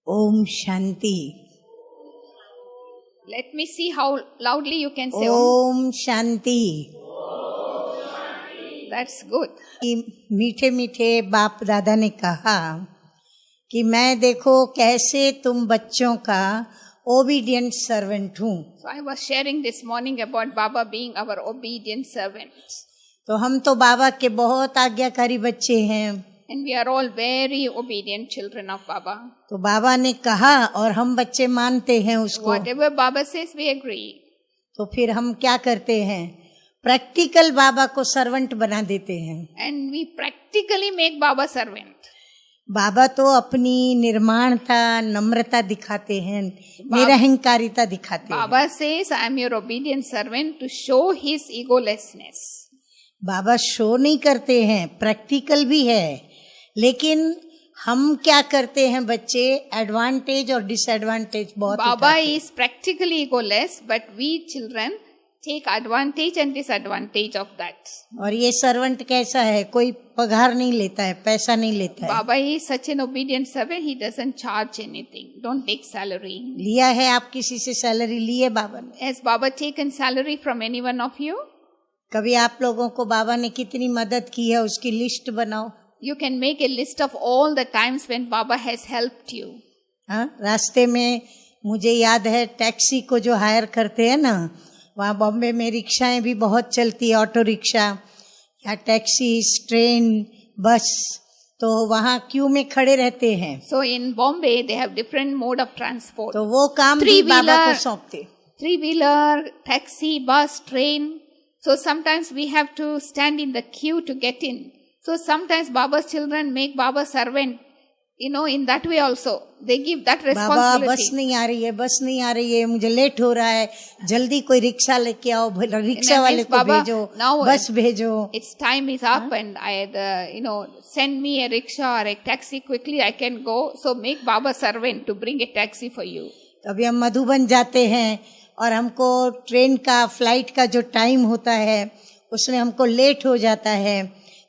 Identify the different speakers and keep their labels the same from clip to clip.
Speaker 1: Om Shanti.
Speaker 2: Let me see how loudly you can say
Speaker 1: Om Shanti.
Speaker 2: That's good.
Speaker 1: मीठे मीठे बाप दादा ने कहा कि मैं देखो कैसे तुम बच्चों का ओबीडियंट सर्वेंट हूँ.
Speaker 2: So I was sharing this morning about Baba being our obedient servants.
Speaker 1: तो हम तो बाबा के बहुत आज्ञाकारी बच्चे हैं.
Speaker 2: And we are all very obedient children of Baba.
Speaker 1: तो बाबा ने कहा और हम बच्चे मानते हैं उसको.
Speaker 2: Whatever Baba says, we agree.
Speaker 1: तो फिर हम क्या करते हैं, प्रैक्टिकल बाबा को सर्वेंट बना देते हैं.
Speaker 2: And we practically make Baba servant.
Speaker 1: बाबा तो अपनी निर्माणता नम्रता दिखाते हैं, निरहंकारिता दिखाते हैं.
Speaker 2: Baba says, I am your obedient servant to show his egolessness.
Speaker 1: Baba show नहीं करते हैं, प्रैक्टिकल भी है. लेकिन हम क्या करते हैं बच्चे, एडवांटेज और डिसएडवांटेज बहुत
Speaker 2: Baba is practically egoless, but we children take advantage and disadvantage of that.
Speaker 1: और ये सर्वेंट कैसा है, कोई पगार नहीं लेता है, पैसा नहीं लेता है.
Speaker 2: Baba is such an obedient servant, he doesn't charge anything, don't take salary.
Speaker 1: लिया है आप किसी से सैलरी लिए बाबा ने?
Speaker 2: Has Baba taken salary from any one of you?
Speaker 1: कभी आप लोगों को बाबा ने कितनी मदद की है उसकी लिस्ट बनाओ.
Speaker 2: You can make a list of all the times when Baba has helped you.
Speaker 1: हाँ, रास्ते में मुझे याद है टैक्सी को जो हायर करते हैं ना, वहाँ बॉम्बे में रिक्शाएं भी बहुत चलती है, ऑटो रिक्शा या टैक्सी, ट्रेन, बस. तो वहाँ क्यू में खड़े रहते हैं.
Speaker 2: So in Bombay they have different mode of transport.
Speaker 1: तो वो काम भी बाबा को सौंपते.
Speaker 2: 3-wheeler, taxi, bus, train. So sometimes we have to stand in the queue to get in. So sometimes Baba's children make Baba servant, in that way also. They give that responsibility.
Speaker 1: बाबा बस नहीं आ रही है, बस नहीं आ रही है, मुझे late हो रहा है, जल्दी कोई रिक्शा लेके आओ, रिक्शा वाले को भेजो, बस भेजो.
Speaker 2: Its time is up and send me a rickshaw or a taxi quickly, I can go. So make Baba servant to bring a taxi for you.
Speaker 1: अभी हम मधुबन जाते हैं और हमको ट्रेन का, फ्लाइट का जो टाइम होता है उसमें हमको लेट हो जाता है.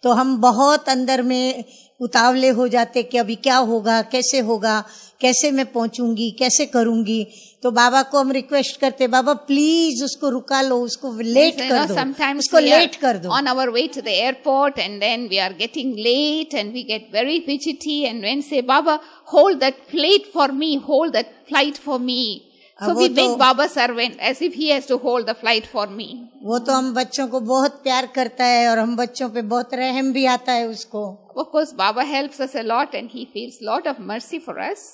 Speaker 1: तो हम बहुत अंदर में उतावले हो जाते कि अभी क्या होगा, कैसे मैं पहुंचूंगी, कैसे करूंगी. तो बाबा को हम रिक्वेस्ट करते, बाबा प्लीज उसको रुका लो, उसको लेट कर दो, उसको लेट कर दो.
Speaker 2: On our way to the airport and then we are getting late and we get very fidgety and when say, Baba, hold that plate for me, hold that flight for me. So we make Baba servant as if he has to hold the flight for me.
Speaker 1: वो तो हम बच्चों को बहुत प्यार करता है और हम बच्चों पे बहुत रहम भी आता है उसको.
Speaker 2: Of course, Baba helps us a lot and he feels lot of mercy for us.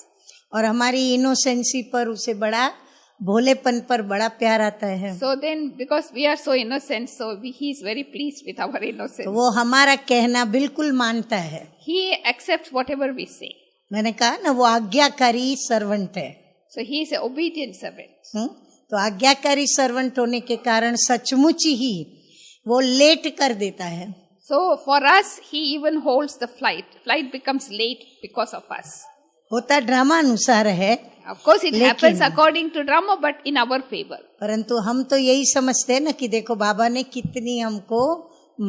Speaker 1: और हमारी इनोसेंसी पर उसे बड़ा, भोलेपन पर बड़ा प्यार आता है.
Speaker 2: So then, because we are so innocent, so he is very pleased with our innocence.
Speaker 1: तो वो हमारा कहना बिल्कुल मानता है.
Speaker 2: He accepts whatever we say.
Speaker 1: मैंने कहा ना, वो आज्ञाकारी सर्वेंट है.
Speaker 2: So he is an obedient servant.
Speaker 1: तो आज्ञाकारी सर्वेंट होने के कारण सचमुच ही वो लेट कर देता है.
Speaker 2: So for us, he even holds the flight. Flight becomes late because of us.
Speaker 1: होता ड्रामा अनुसार है.
Speaker 2: Of course, it happens according to drama, but in our favor.
Speaker 1: परंतु हम तो यही समझते हैं ना कि देखो बाबा ने कितनी हमको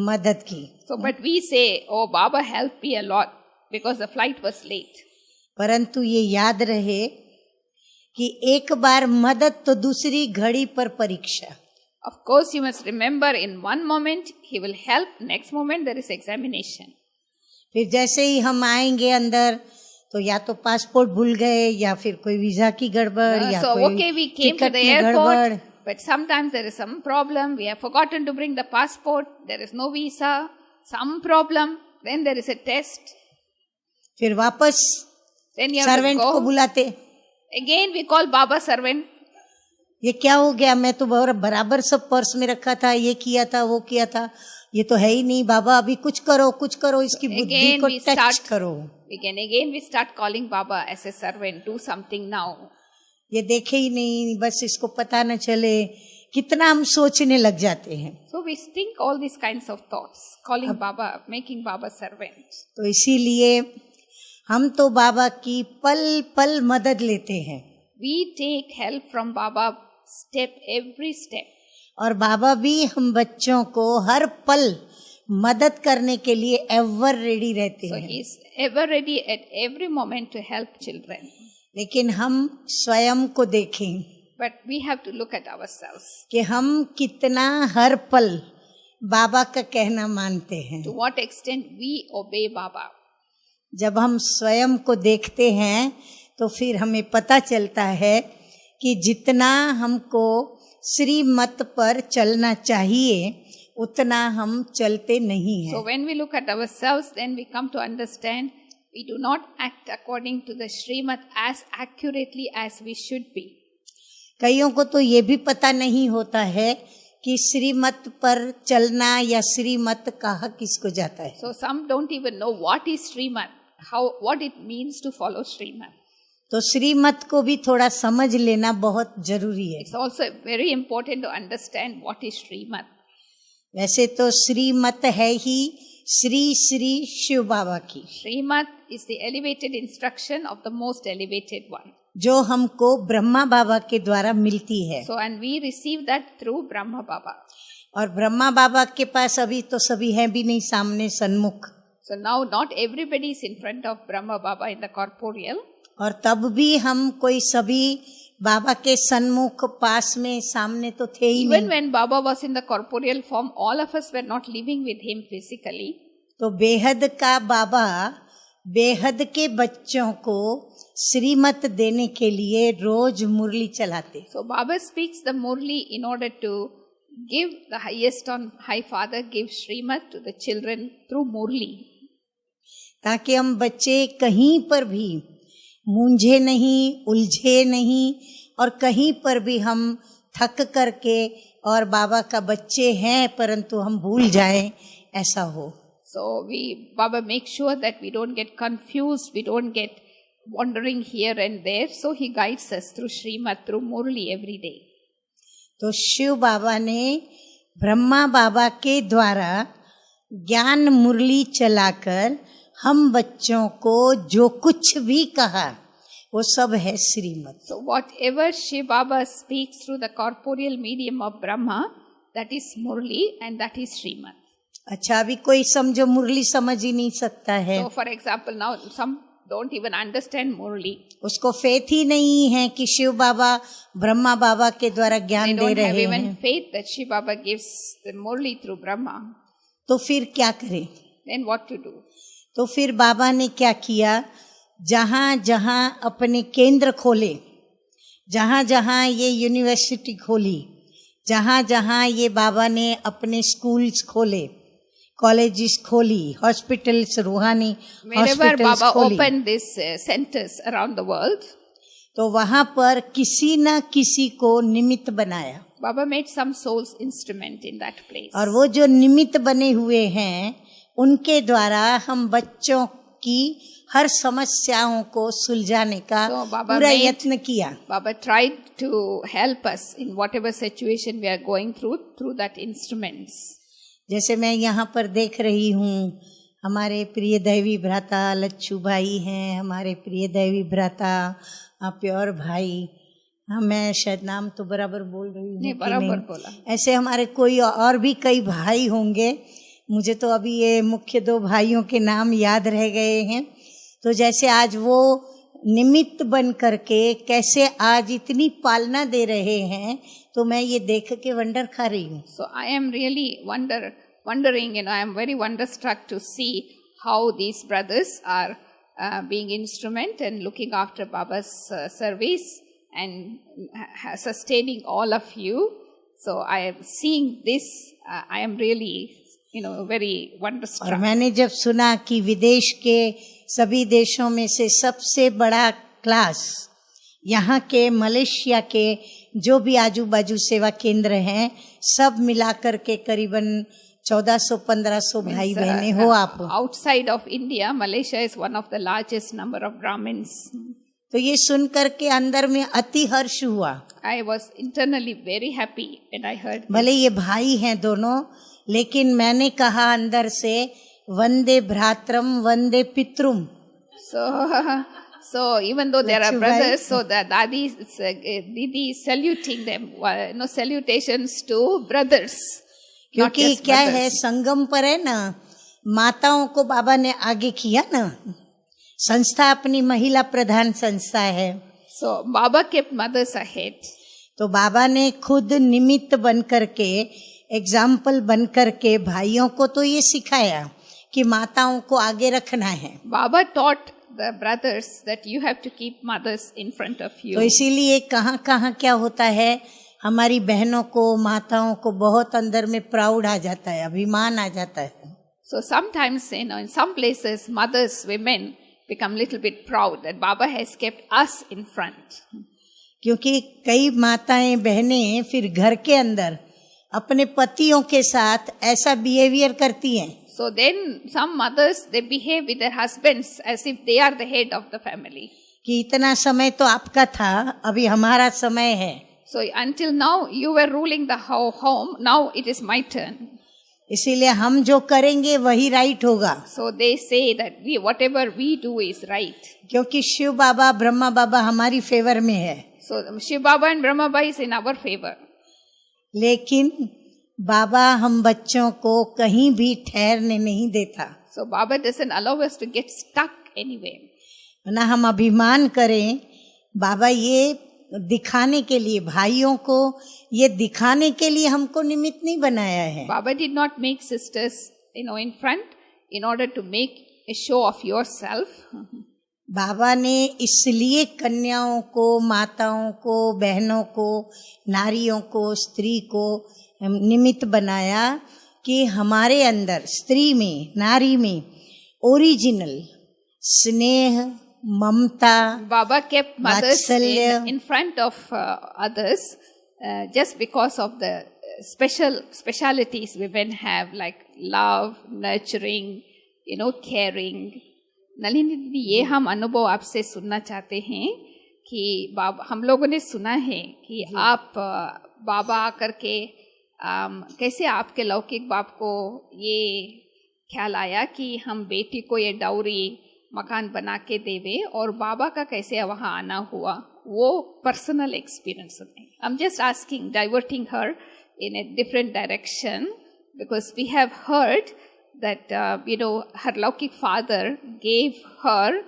Speaker 1: मदद की.
Speaker 2: So, but we say, oh, Baba helped me a lot because the flight was late.
Speaker 1: परंतु ये याद रहे कि एक बार मदद तो दूसरी घड़ी पर परीक्षा.
Speaker 2: Of course, you must remember in one moment he will help, next moment there is examination.
Speaker 1: फिर जैसे ही हम आएंगे अंदर तो या तो पासपोर्ट भूल गए या फिर कोई वीजा की गड़बड़ या कोई टिकट की गड़बड़.
Speaker 2: But sometimes there is some problem, we have forgotten to bring the passport, there is no visa, some problem, then there is a test.
Speaker 1: फिर वापस सर्वेंट को बुलाते.
Speaker 2: Again we call Baba servant.
Speaker 1: ये क्या हो गया, मैं तो बराबर सब पर्स में रखा था, ये किया था, वो किया था, ये तो है ही नहीं. बाबा अभी कुछ करो, इसकी बुद्धि को टच करो.
Speaker 2: Again we start calling Baba as a servant, do something now.
Speaker 1: ये देखे ही नहीं, बस इसको पता न चले, कितना हम सोचने लग जाते हैं.
Speaker 2: So we think all these kinds of thoughts, calling Baba, making Baba servant.
Speaker 1: तो इसीलिए हम तो बाबा की पल पल मदद लेते हैं.
Speaker 2: We take help from Baba every step.
Speaker 1: और बाबा भी हम बच्चों को हर पल मदद करने के लिए एवर रेडी रहते हैं.
Speaker 2: So he is ever ready at every moment to help children.
Speaker 1: लेकिन हम स्वयं को देखें
Speaker 2: But we have to look at ourselves.
Speaker 1: कि हम कितना हर पल बाबा का कहना मानते हैं.
Speaker 2: To what extent we obey Baba.
Speaker 1: जब हम स्वयं को देखते हैं तो फिर हमें पता चलता है कि जितना हमको श्रीमत पर चलना चाहिए उतना हम चलते नहीं हैं.
Speaker 2: So when we look at ourselves, then we come to understand we do not act according to the Srimat as accurately as we should be.
Speaker 1: कईयों को तो ये भी पता नहीं होता है कि श्रीमत पर चलना या श्रीमत कहा किसको जाता है.
Speaker 2: So some don't even know what is Srimat, what it means to follow Srimat.
Speaker 1: तो श्रीमत को भी थोड़ा समझ लेना बहुत जरूरी है.
Speaker 2: It's also very important to understand what is Srimat.
Speaker 1: वैसे तो श्रीमत है ही श्री श्री शिव बाबा की,
Speaker 2: Srimat is the elevated instruction of the most elevated one.
Speaker 1: जो हमको ब्रह्मा बाबा के द्वारा मिलती है.
Speaker 2: So and we receive that through Brahma Baba.
Speaker 1: और ब्रह्मा बाबा के पास अभी तो सभी हैं भी नहीं सामने सन्मुख.
Speaker 2: So now not everybody is in front of Brahma Baba in the corporeal.
Speaker 1: और तब भी हम कोई सभी बाबा के सन्मुख पास में सामने तो थे ही
Speaker 2: Even
Speaker 1: नहीं.
Speaker 2: when Baba was in the corporeal form, all of us were not living with him physically.
Speaker 1: तो बेहद का बाबा बेहद के बच्चों को श्रीमत देने के लिए रोज मुरली चलाते.
Speaker 2: So Baba speaks the Murli in order to give the highest on High Father, give Srimat to the children through Murli.
Speaker 1: ताकि हम बच्चे कहीं पर भी मूंझे नहीं, उलझे नहीं और कहीं पर भी हम थक करके और बाबा का बच्चे हैं परंतु हम भूल जाएं, ऐसा हो.
Speaker 2: So Baba makes sure that we don't get confused, we don't get wandering here and there. So he guides us through Srimat, through Murli every day.
Speaker 1: तो शिव बाबा ने ब्रह्मा बाबा के द्वारा ज्ञान मुरली चलाकर हम बच्चों को जो कुछ भी कहा वो सब है श्रीमत.
Speaker 2: So whatever Shiv Baba speaks through the corporeal medium of Brahma, that is Murli and that is Srimat.
Speaker 1: अच्छा, अभी कोई समझो मुरली समझ ही नहीं सकता है.
Speaker 2: So for example, now some don't even understand Murli.
Speaker 1: उसको फेथ ही नहीं है कि शिव बाबा ब्रह्मा बाबा के द्वारा
Speaker 2: They
Speaker 1: ज्ञान दे
Speaker 2: don't have
Speaker 1: रहे
Speaker 2: even
Speaker 1: हैं.
Speaker 2: faith that Shiv Baba gives the Murli through Brahma.
Speaker 1: तो फिर क्या करें?
Speaker 2: Then what to do?
Speaker 1: तो फिर बाबा ने क्या किया, जहां जहां अपने केंद्र खोले, जहां जहां ये यूनिवर्सिटी खोली, जहां जहां ये बाबा ने अपने स्कूल्स खोले, कॉलेजेस खोली, हॉस्पिटल्स, रूहानी
Speaker 2: Whenever
Speaker 1: हॉस्पिटल्स
Speaker 2: Baba
Speaker 1: खोली,
Speaker 2: opened these centers around the world,
Speaker 1: तो वहां पर किसी न किसी को निमित्त बनाया.
Speaker 2: Baba made some souls instrument in that place.
Speaker 1: और वो जो निमित्त बने हुए हैं उनके द्वारा हम बच्चों की हर समस्याओं को सुलझाने का
Speaker 2: So, Baba
Speaker 1: पूरा
Speaker 2: made-
Speaker 1: यत्न किया.
Speaker 2: Baba tried to help us in whatever situation we are going through that instruments.
Speaker 1: जैसे मैं यहाँ पर देख रही हूँ, हमारे प्रिय दैवी भ्राता लच्छू भाई हैं, हमारे प्रिय दैवी भ्राता प्योर भाई. हाँ, मैं शायद नाम तो बराबर बोल रही हूँ
Speaker 2: नहीं,
Speaker 1: कि
Speaker 2: बराबर
Speaker 1: नहीं?
Speaker 2: बोला.
Speaker 1: ऐसे हमारे कोई और भी कई भाई होंगे, मुझे तो अभी ये मुख्य दो भाइयों के नाम याद रह गए हैं. तो जैसे आज वो निमित्त बन करके कैसे आज इतनी पालना दे रहे हैं, तो मैं ये देख के वंडर खा रही हूँ.
Speaker 2: So I am really wondering, I am very wonderstruck to see how these brothers are being instrument and looking after Baba's service and sustaining all of you. So I am seeing this, I am really, very
Speaker 1: और
Speaker 2: wonderstruck.
Speaker 1: मैंने जब सुना कि विदेश के सभी देशों में से सबसे बड़ा क्लास यहाँ के मलेशिया के जो भी आजू बाजू सेवा केंद्र हैं, सब मिलाकर के करीबन 1400-1500 भाई बहने हो आप.
Speaker 2: Outside of India, Malaysia is one of the largest number of Brahmins.
Speaker 1: तो ये सुन करके अंदर में अति हर्ष हुआ.
Speaker 2: I was internally very happy when I heard this.
Speaker 1: भले ये भाई हैं दोनों, लेकिन मैंने कहा अंदर से वंदे भ्रातरम वंदे पितृम.
Speaker 2: So even though there are
Speaker 1: Lachhu
Speaker 2: brothers,
Speaker 1: bhai.
Speaker 2: so the Didi is saluting them, salutations to brothers. not
Speaker 1: क्योंकि
Speaker 2: just
Speaker 1: क्या
Speaker 2: brothers.
Speaker 1: है, संगम पर है ना, माताओं को बाबा ने आगे किया ना, संस्था अपनी महिला प्रधान संस्था है।
Speaker 2: So Baba kept mothers ahead.
Speaker 1: तो बाबा ने खुद निमित्त बन करके, एग्जाम्पल बन करके भाइयों को तो ये सिखाया कि माताओं को आगे रखना है।
Speaker 2: Baba taught the brothers that you have to keep mothers in front of you.
Speaker 1: तो इसीलिए कहाँ कहाँ क्या होता है, हमारी बहनों को, माताओं को बहुत अंदर में प्राउड आ जाता है, अभिमान आ जाता है।
Speaker 2: So sometimes, in some places, mothers, women become little bit proud that Baba has kept us in front.
Speaker 1: क्योंकि कई माताएं बहनें फिर घर के अंदर अपने पतियों के साथ ऐसा बिहेवियर करती हैं।
Speaker 2: So then some mothers, they behave with their husbands as if they are the head of the family.
Speaker 1: कि इतना समय तो आपका था, अभी हमारा समय है।
Speaker 2: So until now you were ruling the home, now it is my turn.
Speaker 1: इसीलिए हम जो करेंगे वही राइट होगा।
Speaker 2: So they say that whatever we do is right.
Speaker 1: क्योंकि शिव बाबा, ब्रह्मा बाबा हमारी फेवर में है।
Speaker 2: So Shiv Baba and Brahma Baba is in our favor.
Speaker 1: लेकिन बाबा हम बच्चों को कहीं भी ठहरने नहीं देता।
Speaker 2: So Baba doesn't allow us to get stuck anywhere.
Speaker 1: ना हम अभिमान करें, बाबा ये दिखाने के लिए, भाइयों को ये दिखाने के लिए हमको निमित्त नहीं बनाया है।
Speaker 2: Baba did not make sisters, in front in order to make a show of yourself.
Speaker 1: बाबा ने इसलिए कन्याओं को, माताओं को, बहनों को, नारियों को, स्त्री को निमित्त बनाया कि हमारे अंदर, स्त्री में, नारी में ओरिजिनल स्नेह, ममता,
Speaker 2: Baba kept mothers
Speaker 1: वात्सल्य
Speaker 2: in front of others just because of the specialities women have, like love, nurturing, caring. Nalini दीदी, ये हम अनुभव आपसे सुनना चाहते हैं कि बाबा, हम लोगों ने सुना है कि आप बाबा आकर के कैसे आपके लौकिक बाप को ये ख्याल आया कि हम बेटी को ये डाउरी मकान बना के देवे, और बाबा का कैसे वहाँ आना हुआ, वो पर्सनल एक्सपीरियंस है। I am just asking, diverting her in a different direction, because we have heard that her Laukik father gave her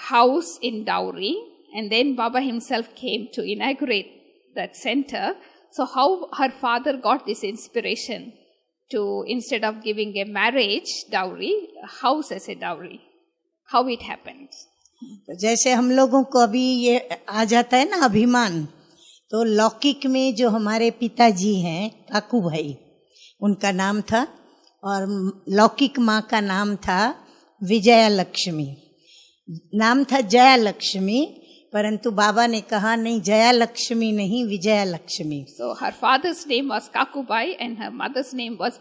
Speaker 2: house in dowry, and then Baba himself came to inaugurate that center. So how her father got this inspiration to, instead of giving a marriage dowry, a house as a dowry, how it happened?
Speaker 1: जैसे हम लोगों को अभी ये आ जाता है ना अभिमान, तो लौकिक में जो हमारे पिताजी हैं, काकू भाई उनका नाम था, और लौकिक माँ का नाम था विजया लक्ष्मी। नाम था जया लक्ष्मी, परंतु बाबा ने कहा नहीं, जया लक्ष्मी नहीं, Vijaya Lakshmi.
Speaker 2: So her father's name was Kakubai and her mother's name was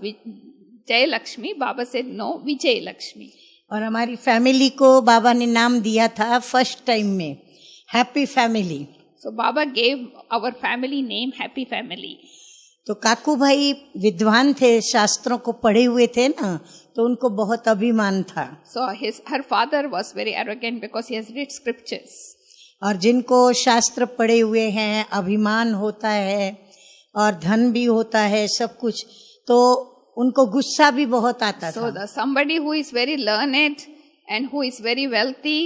Speaker 2: Jaya Lakshmi. Baba said no, Vijay Lakshmi.
Speaker 1: और हमारी फैमिली को बाबा ने नाम दिया था फर्स्ट टाइम में happy family.
Speaker 2: So Baba gave our family name Happy Family.
Speaker 1: तो काकू भाई विद्वान थे, शास्त्रों को पढ़े हुए थे ना, तो उनको बहुत अभिमान था।
Speaker 2: So her father was very arrogant because he has read scriptures.
Speaker 1: और जिनको शास्त्र पढ़े हुए हैं, अभिमान होता है और धन भी होता है, सब कुछ, तो उनको गुस्सा भी बहुत आता था।
Speaker 2: So somebody who is very learned and who is very wealthy,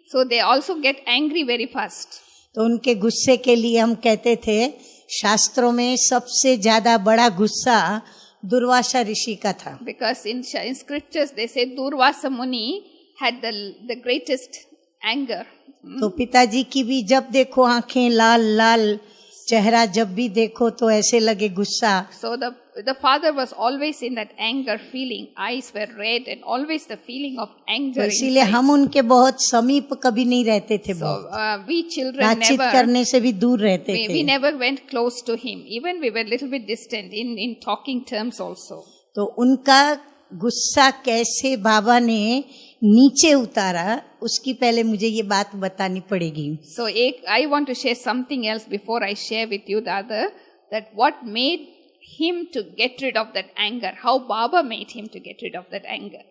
Speaker 2: so they also get angry very fast.
Speaker 1: तो उनके गुस्से के लिए हम कहते थे, शास्त्रों में सबसे ज्यादा बड़ा गुस्सा दुर्वासा ऋषि का था।
Speaker 2: Because in scriptures they say Durvasa Muni had the greatest anger.
Speaker 1: तो पिताजी की भी जब देखो आंखें लाल लाल, चेहरा जब भी देखो तो ऐसे लगे गुस्सा।
Speaker 2: So the father was always in that anger feeling, eyes were red and always the feeling of anger.
Speaker 1: तो इसीलिए हम उनके बहुत समीप कभी नहीं रहते थे।
Speaker 2: So we children
Speaker 1: बातचीत करने से भी दूर रहते थे।
Speaker 2: We never went close to him. Even we were little bit distant in talking terms also.
Speaker 1: तो उनका गुस्सा कैसे बाबा ने नीचे उतारा, उसकी पहले मुझे ये बात बतानी पड़ेगी।
Speaker 2: So I want to share something else before I share with you the other, that what made him to get rid of that anger, how Baba made him to get rid of that anger.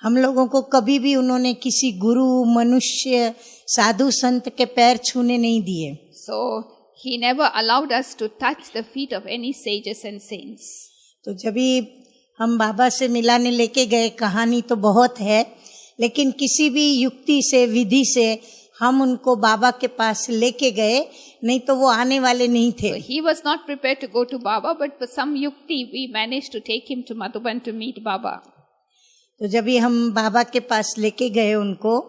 Speaker 1: हम लोगों को कभी भी उन्होंने किसी गुरु, मनुष्य, साधु संत के पैर छूने नहीं दिए।
Speaker 2: So he never allowed us to touch the feet of any sages and saints.
Speaker 1: तो जब भी हम बाबा से मिलाने लेके गए, कहानी तो बहुत है, लेकिन किसी भी युक्ति से, विधि से हम उनको बाबा के पास लेके गए, नहीं तो वो आने वाले नहीं थे.
Speaker 2: So he was not prepared to go to Baba, but for some yukti we managed to take him to Madhuban to meet Baba.
Speaker 1: तो जब भी हम बाबा के पास लेके गए उनको,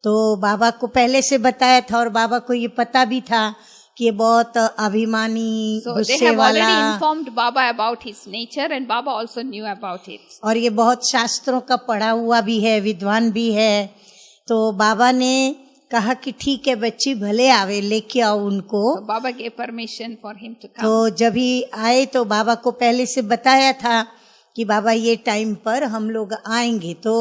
Speaker 1: तो बाबा को पहले से बताया था और बाबा को ये पता भी था कि ये बहुत अभिमानी,
Speaker 2: So they
Speaker 1: गुस्से
Speaker 2: have already
Speaker 1: वाला,
Speaker 2: informed Baba about his nature and Baba also knew about it.
Speaker 1: और ये बहुत शास्त्रों का पढ़ा हुआ भी है, विद्वान भी है. तो बाबा ने कहा कि ठीक है बच्ची, भले आवे, लेके आओ उनको.
Speaker 2: So Baba gave permission for him to come.
Speaker 1: तो जब ही आए तो बाबा को पहले से बताया था कि बाबा ये टाइम पर हम लोग आएंगे. तो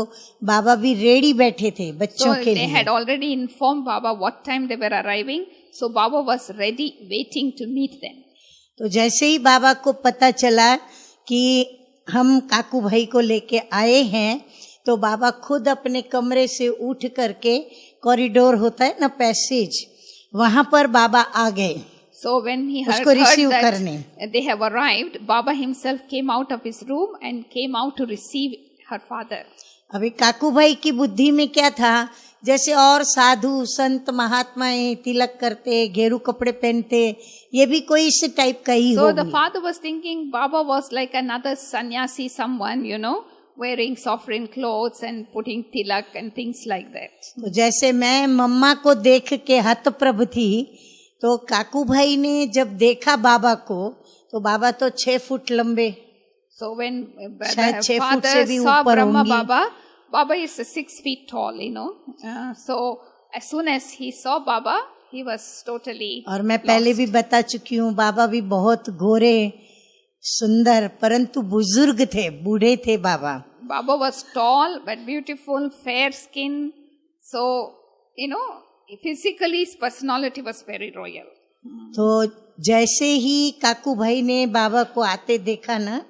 Speaker 1: बाबा भी रेडी बैठे थे बच्चों
Speaker 2: So
Speaker 1: के
Speaker 2: they
Speaker 1: लिए.
Speaker 2: had already informed Baba what time they were arriving. So Baba was ready, waiting to meet them.
Speaker 1: तो जैसे ही बाबा को पता चला कि हम काकू भाई को लेके आए हैं, तो बाबा खुद अपने कमरे से उठ करके, कॉरिडोर होता है ना, पैसेज, वहां पर बाबा आ गए
Speaker 2: So when he
Speaker 1: उसको
Speaker 2: heard
Speaker 1: रिसीव
Speaker 2: that
Speaker 1: करने.
Speaker 2: they have arrived, Baba himself came out of his room and came out to receive her father.
Speaker 1: अभी काकू भाई की बुद्धि में क्या था, जैसे और साधु संत महात्माएं तिलक करते, घेरू कपड़े पहनते, ये भी कोई इस टाइप का ही
Speaker 2: So the
Speaker 1: होगी.
Speaker 2: father was thinking Baba was like another sannyasi, someone, wearing sovereign clothes and putting tilak and things like that.
Speaker 1: तो जैसे मैं मम्मा को देख के हतप्रभ थी, तो काकू भाई ने जब देखा बाबा को, तो बाबा तो 6 फुट लंबे,
Speaker 2: So when
Speaker 1: शायद
Speaker 2: the
Speaker 1: 6 फुट से
Speaker 2: father
Speaker 1: भी
Speaker 2: saw
Speaker 1: ऊपर
Speaker 2: Brahma
Speaker 1: होंगी.
Speaker 2: Baba is 6 feet tall, So as soon as he saw Baba, he was totally
Speaker 1: और मैं पहले भी बता चुकी हूँ, बाबा भी बहुत गोरे सुंदर परंतु बुजुर्ग थे, बूढ़े थे बाबा.
Speaker 2: Baba was tall but beautiful, fair skin. So, physically his personality was very royal.
Speaker 1: तो जैसे ही काकू भाई ने बाबा को आते देखा ना,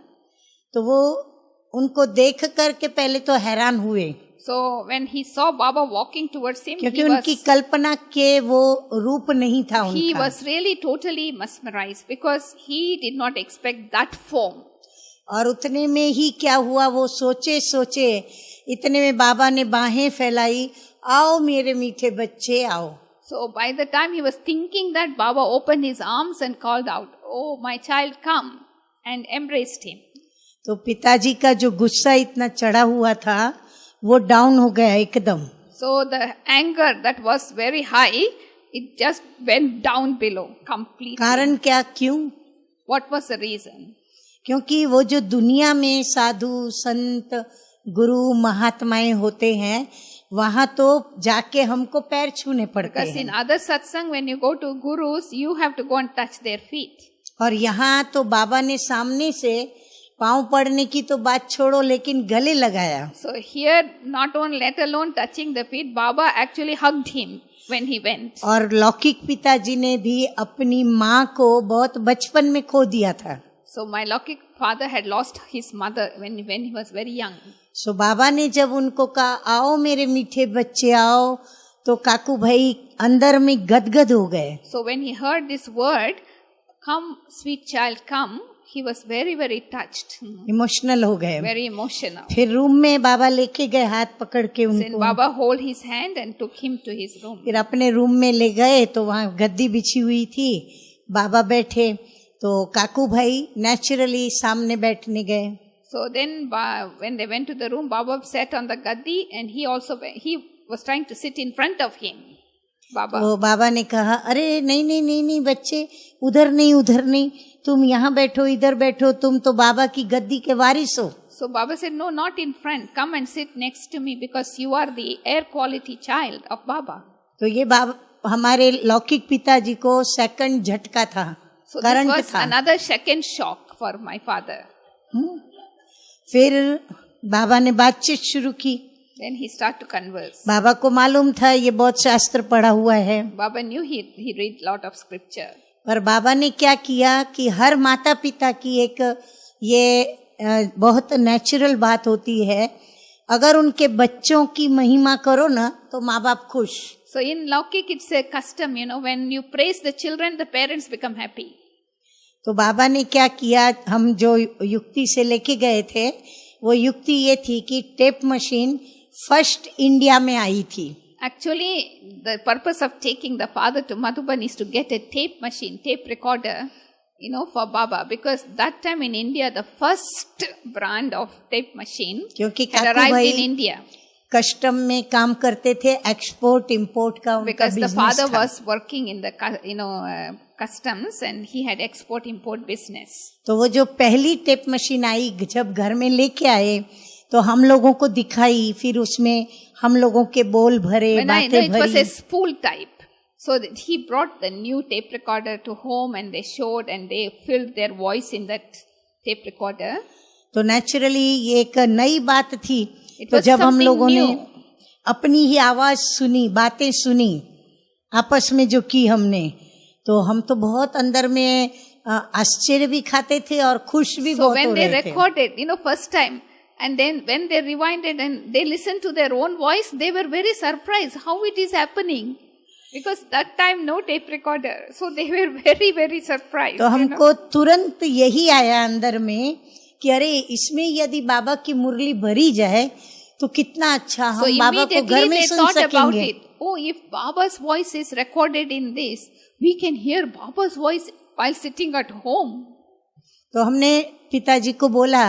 Speaker 1: तो वो उनको देख करके पहले तो हैरान हुए,
Speaker 2: So when he saw Baba walking towards him,
Speaker 1: क्योंकि उनकी कल्पना के वो रूप नहीं था
Speaker 2: he
Speaker 1: उनका.
Speaker 2: was really totally mesmerized because he did not expect that form.
Speaker 1: और उतने में ही क्या हुआ, वो सोचे सोचे, इतने में बाबा ने बाहें फैलाई, आओ मेरे मीठे बच्चे आओ.
Speaker 2: So by the time he was thinking that, Baba opened his arms and called out, "Oh, my child, come," and embraced him.
Speaker 1: तो पिताजी का जो गुस्सा इतना चढ़ा हुआ था, वो डाउन हो गया एकदम.
Speaker 2: So the anger that was very high, it just went down below completely.
Speaker 1: कारण क्या, क्यों?
Speaker 2: What was the reason?
Speaker 1: क्योंकि वो जो दुनिया में साधु संत गुरु महात्माएं होते हैं, वहां तो जाके हमको पैर छूने पड़ते
Speaker 2: Because in
Speaker 1: हैं.
Speaker 2: other satsang, when you go to gurus, you have to go and touch their feet.
Speaker 1: और यहाँ तो बाबा ने सामने से पांव पड़ने की तो बात छोड़ो, लेकिन गले लगाया.
Speaker 2: So here, not only let alone touching the feet, Baba actually hugged him when he went.
Speaker 1: और लौकिक पिताजी ने भी अपनी माँ को बहुत बचपन में खो दिया था.
Speaker 2: So my Laukik father had lost his mother when he was very young.
Speaker 1: सो बाबा ने जब उनको कहा, आओ मेरे मीठे बच्चे आओ, तो काकू भाई अंदर में गदगद हो गए.
Speaker 2: So when he heard this word, "Come, sweet child, come," he was very, very touched,
Speaker 1: emotional हो गए.
Speaker 2: very emotional.
Speaker 1: फिर रूम में बाबा लेके गए हाथ पकड़ के
Speaker 2: Then
Speaker 1: उनको.
Speaker 2: Baba hold his hand and took him to his room.
Speaker 1: फिर अपने रूम में ले गए, तो वहाँ गद्दी बिछी हुई थी, बाबा बैठे, तो काकू भाई नेचुरली सामने बैठने गए.
Speaker 2: So then when they went to the room, Baba sat on the gaddi and he was trying to sit in front of him. Baba.
Speaker 1: तो बाबा ने कहा, अरे नहीं नहीं नहीं नहीं बच्चे, उधर नहीं, तुम यहाँ बैठो, इधर बैठो, तुम तो बाबा की गद्दी के वारिस हो.
Speaker 2: So Baba said, "No, not in front. Come and sit next to me because you are the air quality child of Baba."
Speaker 1: तो ये बाबा हमारे लौकिक पिताजी को सेकंड झटका था,
Speaker 2: So this
Speaker 1: करंट
Speaker 2: was
Speaker 1: था.
Speaker 2: another second shock for my father.
Speaker 1: फिर बाबा ने बातचीत शुरू की.
Speaker 2: Then he started to converse.
Speaker 1: बाबा को मालूम था ये बहुत शास्त्र पढ़ा हुआ है,
Speaker 2: Baba knew he read lot of scripture.
Speaker 1: पर बाबा ने क्या किया कि हर माता पिता की एक ये बहुत नेचुरल बात होती है, अगर उनके बच्चों की महिमा करो ना तो माँ बाप खुश.
Speaker 2: So in Laukik it's a custom, when you praise the children, the parents become happy.
Speaker 1: तो बाबा ने क्या किया, हम जो युक्ति से लेके गए थे, वो युक्ति ये थी कि टेप मशीन फर्स्ट इंडिया में आई थी।
Speaker 2: Actually, the purpose of taking the father to Madhuban is to get a tape machine, tape recorder, for Baba, because that time in India, the first brand of tape machine
Speaker 1: क्योंकि
Speaker 2: had
Speaker 1: Kaku
Speaker 2: arrived
Speaker 1: भाई
Speaker 2: in India.
Speaker 1: Custom में काम करते थे, export import का उनका
Speaker 2: Because the
Speaker 1: business
Speaker 2: father
Speaker 1: था।
Speaker 2: was working in the customs and he had export import business.
Speaker 1: तो वो जो पहली टेप मशीन आई, जब घर में लेके आए तो हम लोगों को दिखाई, फिर उसमें हम लोगों के बोल भरे,
Speaker 2: When I know
Speaker 1: बातें
Speaker 2: it was
Speaker 1: भरी।
Speaker 2: a spool type. So that he brought the new tape recorder to home and they showed and they filled their voice in that tape recorder.
Speaker 1: तो नेचुरली ये एक नई बात थी।
Speaker 2: It
Speaker 1: तो
Speaker 2: was
Speaker 1: जब हम
Speaker 2: something
Speaker 1: लोगों ने
Speaker 2: new.
Speaker 1: अपनी ही आवाज सुनी, बातें सुनी आपस में जो की हमने, तो हम तो बहुत अंदर में आश्चर्य भी खाते थे और खुश भी
Speaker 2: So
Speaker 1: बहुत हो
Speaker 2: when they
Speaker 1: रहे थे।
Speaker 2: recorded, first time, and then when they rewinded and they listened to their own voice, they were very surprised how it is happening. Because that time no tape recorder. So they were very, very surprised.
Speaker 1: तो हमको तुरंत यही आया अंदर में कि अरे इसमें यदि बाबा की मुरली भरी जाए तो कितना अच्छा,
Speaker 2: So
Speaker 1: हम बाबा को घर
Speaker 2: immediately
Speaker 1: में
Speaker 2: they
Speaker 1: सुन
Speaker 2: thought about
Speaker 1: सकेंगे।
Speaker 2: it. Oh, if Baba's voice is recorded in this, we can hear Baba's voice while sitting at home.
Speaker 1: तो हमने पिताजी को बोला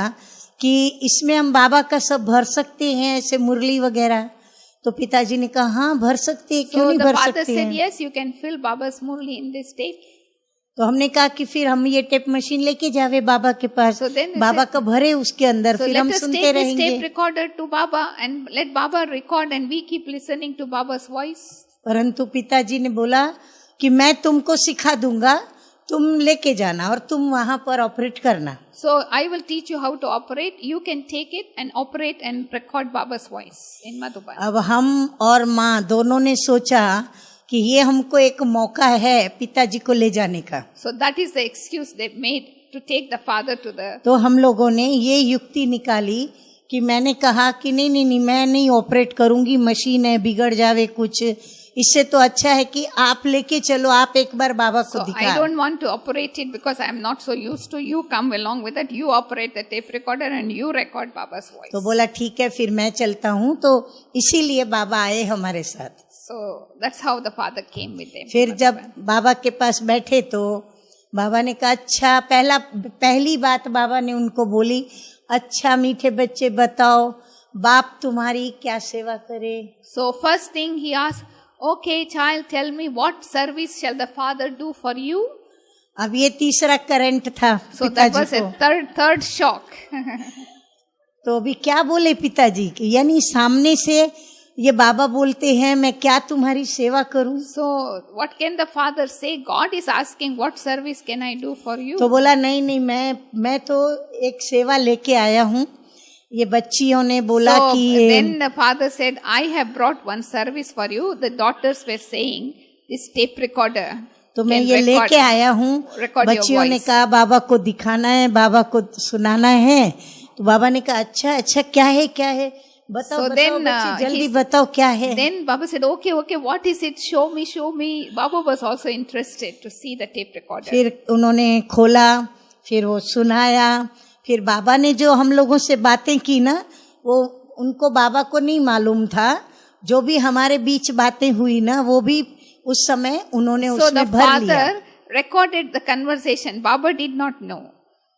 Speaker 1: कि इसमें हम बाबा का सब भर सकते हैं, ऐसे मुरली वगैरह। तो पिताजी ने कहा हाँ भर सकते हैं, क्यों
Speaker 2: So
Speaker 1: नहीं
Speaker 2: the
Speaker 1: भर
Speaker 2: father
Speaker 1: सकते
Speaker 2: said,
Speaker 1: हैं।
Speaker 2: yes, you can fill Baba's murli in this tape.
Speaker 1: तो हमने कहा कि फिर हम ये टेप मशीन लेके जावे बाबा के पास,
Speaker 2: So then we
Speaker 1: Baba
Speaker 2: said-
Speaker 1: का भरे उसके अंदर,
Speaker 2: So
Speaker 1: फिर
Speaker 2: let
Speaker 1: हम
Speaker 2: us
Speaker 1: सुनते
Speaker 2: take this
Speaker 1: रहेंगे।
Speaker 2: tape recorder to Baba and let Baba record and we keep listening to Baba's voice.
Speaker 1: परंतु पिताजी ने बोला कि मैं तुमको सिखा दूंगा, तुम लेके जाना और तुम वहां पर ऑपरेट करना।
Speaker 2: So I will teach you how to operate. You can take it and operate and record Baba's voice in Madhuban.
Speaker 1: अब हम और माँ दोनों ने सोचा कि ये हमको एक मौका है पिताजी को ले जाने का।
Speaker 2: So that is the excuse they made to take the father to the.
Speaker 1: तो हम लोगों ने ये युक्ति निकाली कि मैंने कहा कि नहीं मैं नहीं ऑपरेट करूंगी, मशीन है, बिगड़ जावे कुछ, इससे तो अच्छा है कि आप लेके चलो, आप एक बार बाबा को
Speaker 2: So
Speaker 1: दिखा।
Speaker 2: I don't want to operate it because I am not so used to. You come along with it. You operate the tape recorder and you record Baba's voice.
Speaker 1: तो बोला ठीक है फिर मैं चलता हूँ। तो इसीलिए बाबा आए हमारे साथ।
Speaker 2: So that's how the father came with them.
Speaker 1: फिर जब बाबा के पास बैठे तो बाबा ने कहा अच्छा, पहली बात बाबा ने उनको बोली, अच्छा मीठे बच्चे बताओ बाप तुम्हारी क्या सेवा करे।
Speaker 2: So first thing he asked, okay child, tell me what service shall the father do for you?
Speaker 1: अब ये तीसरा करंट था
Speaker 2: So that was
Speaker 1: पिताजी
Speaker 2: a
Speaker 1: को।
Speaker 2: third shock.
Speaker 1: तो अभी क्या बोले पिताजी कि यानी सामने से ये बाबा बोलते हैं मैं क्या तुम्हारी सेवा करूं।
Speaker 2: So what can the father say? God is asking what service can I do for you?
Speaker 1: तो बोला नहीं मैं तो एक सेवा लेके आया हूँ। ये बच्चियों ने बोला
Speaker 2: So
Speaker 1: कि
Speaker 2: then the father said, I have brought one service for you. The daughters were saying, this tape recorder.
Speaker 1: तो मैं
Speaker 2: can
Speaker 1: ये
Speaker 2: record-
Speaker 1: लेके आया हूँ।
Speaker 2: record your
Speaker 1: बच्चियों ने
Speaker 2: voice.
Speaker 1: कहा बाबा को दिखाना है, बाबा को सुनाना है। तो बाबा ने कहा अच्छा क्या है बताओ
Speaker 2: So
Speaker 1: बताओ
Speaker 2: then,
Speaker 1: बच्ची जल्दी
Speaker 2: he's-
Speaker 1: बताओ क्या है।
Speaker 2: Then Baba said, okay, what is it? Show me. Baba was also interested to see the tape recorder.
Speaker 1: फिर उन्होंने खोला, फिर वो सुनाया। फिर बाबा ने जो हम लोगों से बातें की ना, वो उनको बाबा को नहीं मालूम था। जो भी हमारे बीच बातें हुई ना, वो भी उस समय उन्होंने
Speaker 2: So the
Speaker 1: उसमें भर लिया।
Speaker 2: father recorded the conversation. Baba did not know.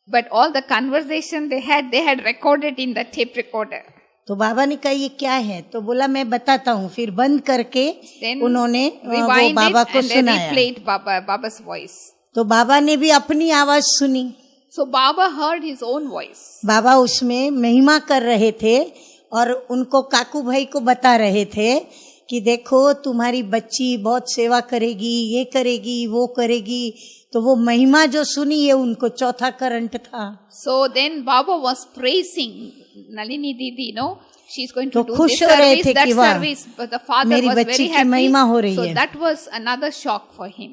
Speaker 2: But all the conversation they had recorded in the tape recorder.
Speaker 1: तो बाबा ने कहा ये क्या है, तो बोला मैं बताता हूँ। फिर बंद करके
Speaker 2: Then
Speaker 1: उन्होंने वो
Speaker 2: rewind
Speaker 1: बाबा
Speaker 2: it
Speaker 1: को
Speaker 2: and then
Speaker 1: सुनाया।
Speaker 2: replayed Baba's voice.
Speaker 1: तो बाबा ने भी अपनी आवाज सुनी।
Speaker 2: So Baba heard his own voice.
Speaker 1: बाबा उसमें महिमा कर रहे थे और उनको काकू भाई को बता रहे थे कि देखो तुम्हारी बच्ची बहुत सेवा करेगी, ये करेगी, वो करेगी। तो वो महिमा जो सुनी ये उनको चौथा करंट था।
Speaker 2: So then Baba was praising Nalini Didi, she's going to
Speaker 1: तो
Speaker 2: do
Speaker 1: खुश
Speaker 2: this
Speaker 1: हो रहे
Speaker 2: service,
Speaker 1: थे
Speaker 2: that
Speaker 1: कि वाह,
Speaker 2: service. But the father
Speaker 1: मेरी
Speaker 2: was
Speaker 1: बच्ची
Speaker 2: very
Speaker 1: की
Speaker 2: happy.
Speaker 1: महिमा हो रही
Speaker 2: So
Speaker 1: है।
Speaker 2: that was another shock for him.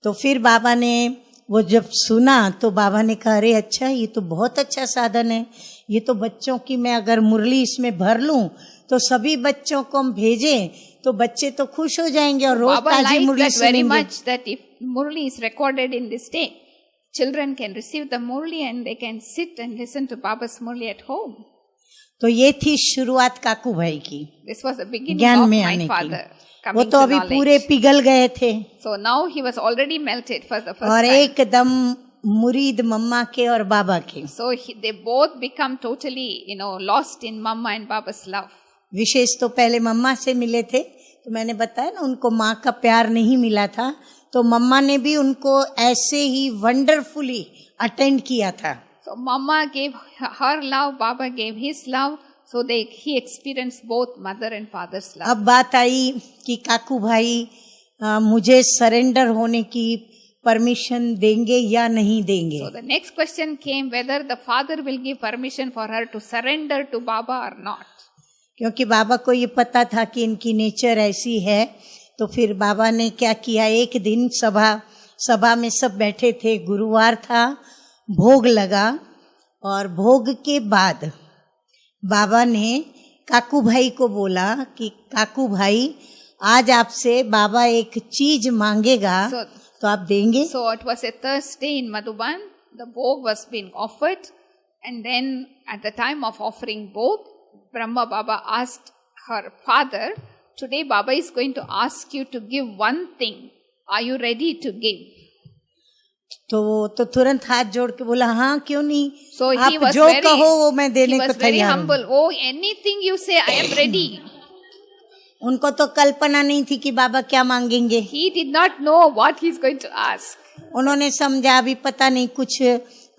Speaker 1: तो फिर बाबा ने वो जब सुना तो बाबा ने कहा अरे अच्छा, ये तो बहुत अच्छा साधन है। ये तो बच्चों की मैं अगर मुरली इसमें भर लूं तो सभी बच्चों को हम भेजें तो बच्चे तो खुश हो जाएंगे और रोज
Speaker 2: Baba
Speaker 1: ताजी
Speaker 2: liked
Speaker 1: मुरली
Speaker 2: that very
Speaker 1: सुनेंगे।
Speaker 2: much that if Murli is recorded in this tape, children can receive the Murli and they can sit and listen to Baba's Murli at home.
Speaker 1: तो ये थी शुरुआत काकू भाई की
Speaker 2: This was the beginning
Speaker 1: ज्ञान
Speaker 2: of
Speaker 1: में
Speaker 2: my
Speaker 1: आने
Speaker 2: father
Speaker 1: की। वो
Speaker 2: coming
Speaker 1: तो
Speaker 2: to
Speaker 1: अभी पूरे
Speaker 2: knowledge.
Speaker 1: पिघल गए थे
Speaker 2: So now he was already melted for the first
Speaker 1: और
Speaker 2: time.
Speaker 1: एकदम मुरीद मम्मा के और बाबा के।
Speaker 2: So they both become totally, lost in Mama and Baba's love.
Speaker 1: विशेष तो पहले मम्मा से मिले थे, तो मैंने बताया ना उनको माँ का प्यार नहीं मिला था, तो मम्मा ने भी उनको ऐसे ही वंडरफुली अटेंड किया था।
Speaker 2: So Mama gave her love, Baba gave his love. So he experienced both mother and father's love.
Speaker 1: अब बात आई कि काकू भाई मुझे सरेंडर होने की परमिशन देंगे या नहीं देंगे।
Speaker 2: So the next question came whether the father will give permission for her to surrender to Baba or not.
Speaker 1: क्योंकि बाबा को ये पता था कि इनकी नेचर ऐसी है, तो फिर बाबा ने क्या किया, एक दिन सभा में सब बैठे थे, गुरुवार था, भोग लगा और भोग के बाद बाबा ने काकू भाई को बोला कि काकू भाई आज आपसे बाबा एक चीज मांगेगा, तो आप देंगे।
Speaker 2: So it was a Thursday in Madhuban. The bhog was being offered, and then at the time of offering bhog, Brahma Baba asked her father, "Today Baba is going to ask you to give one thing. Are you ready to give?"
Speaker 1: तो तुरंत हाथ जोड़ के बोला हाँ क्यों नहीं,
Speaker 2: So
Speaker 1: आप
Speaker 2: he was
Speaker 1: जो
Speaker 2: very,
Speaker 1: कहो वो मैं देने
Speaker 2: he
Speaker 1: को
Speaker 2: was very
Speaker 1: तैयार हूँ।
Speaker 2: humble. Oh, anything you say, I am ready.
Speaker 1: उनको तो कल्पना नहीं थी कि बाबा क्या मांगेंगे।
Speaker 2: He did not know what he is going to ask.
Speaker 1: उन्होंने समझा अभी पता नहीं कुछ,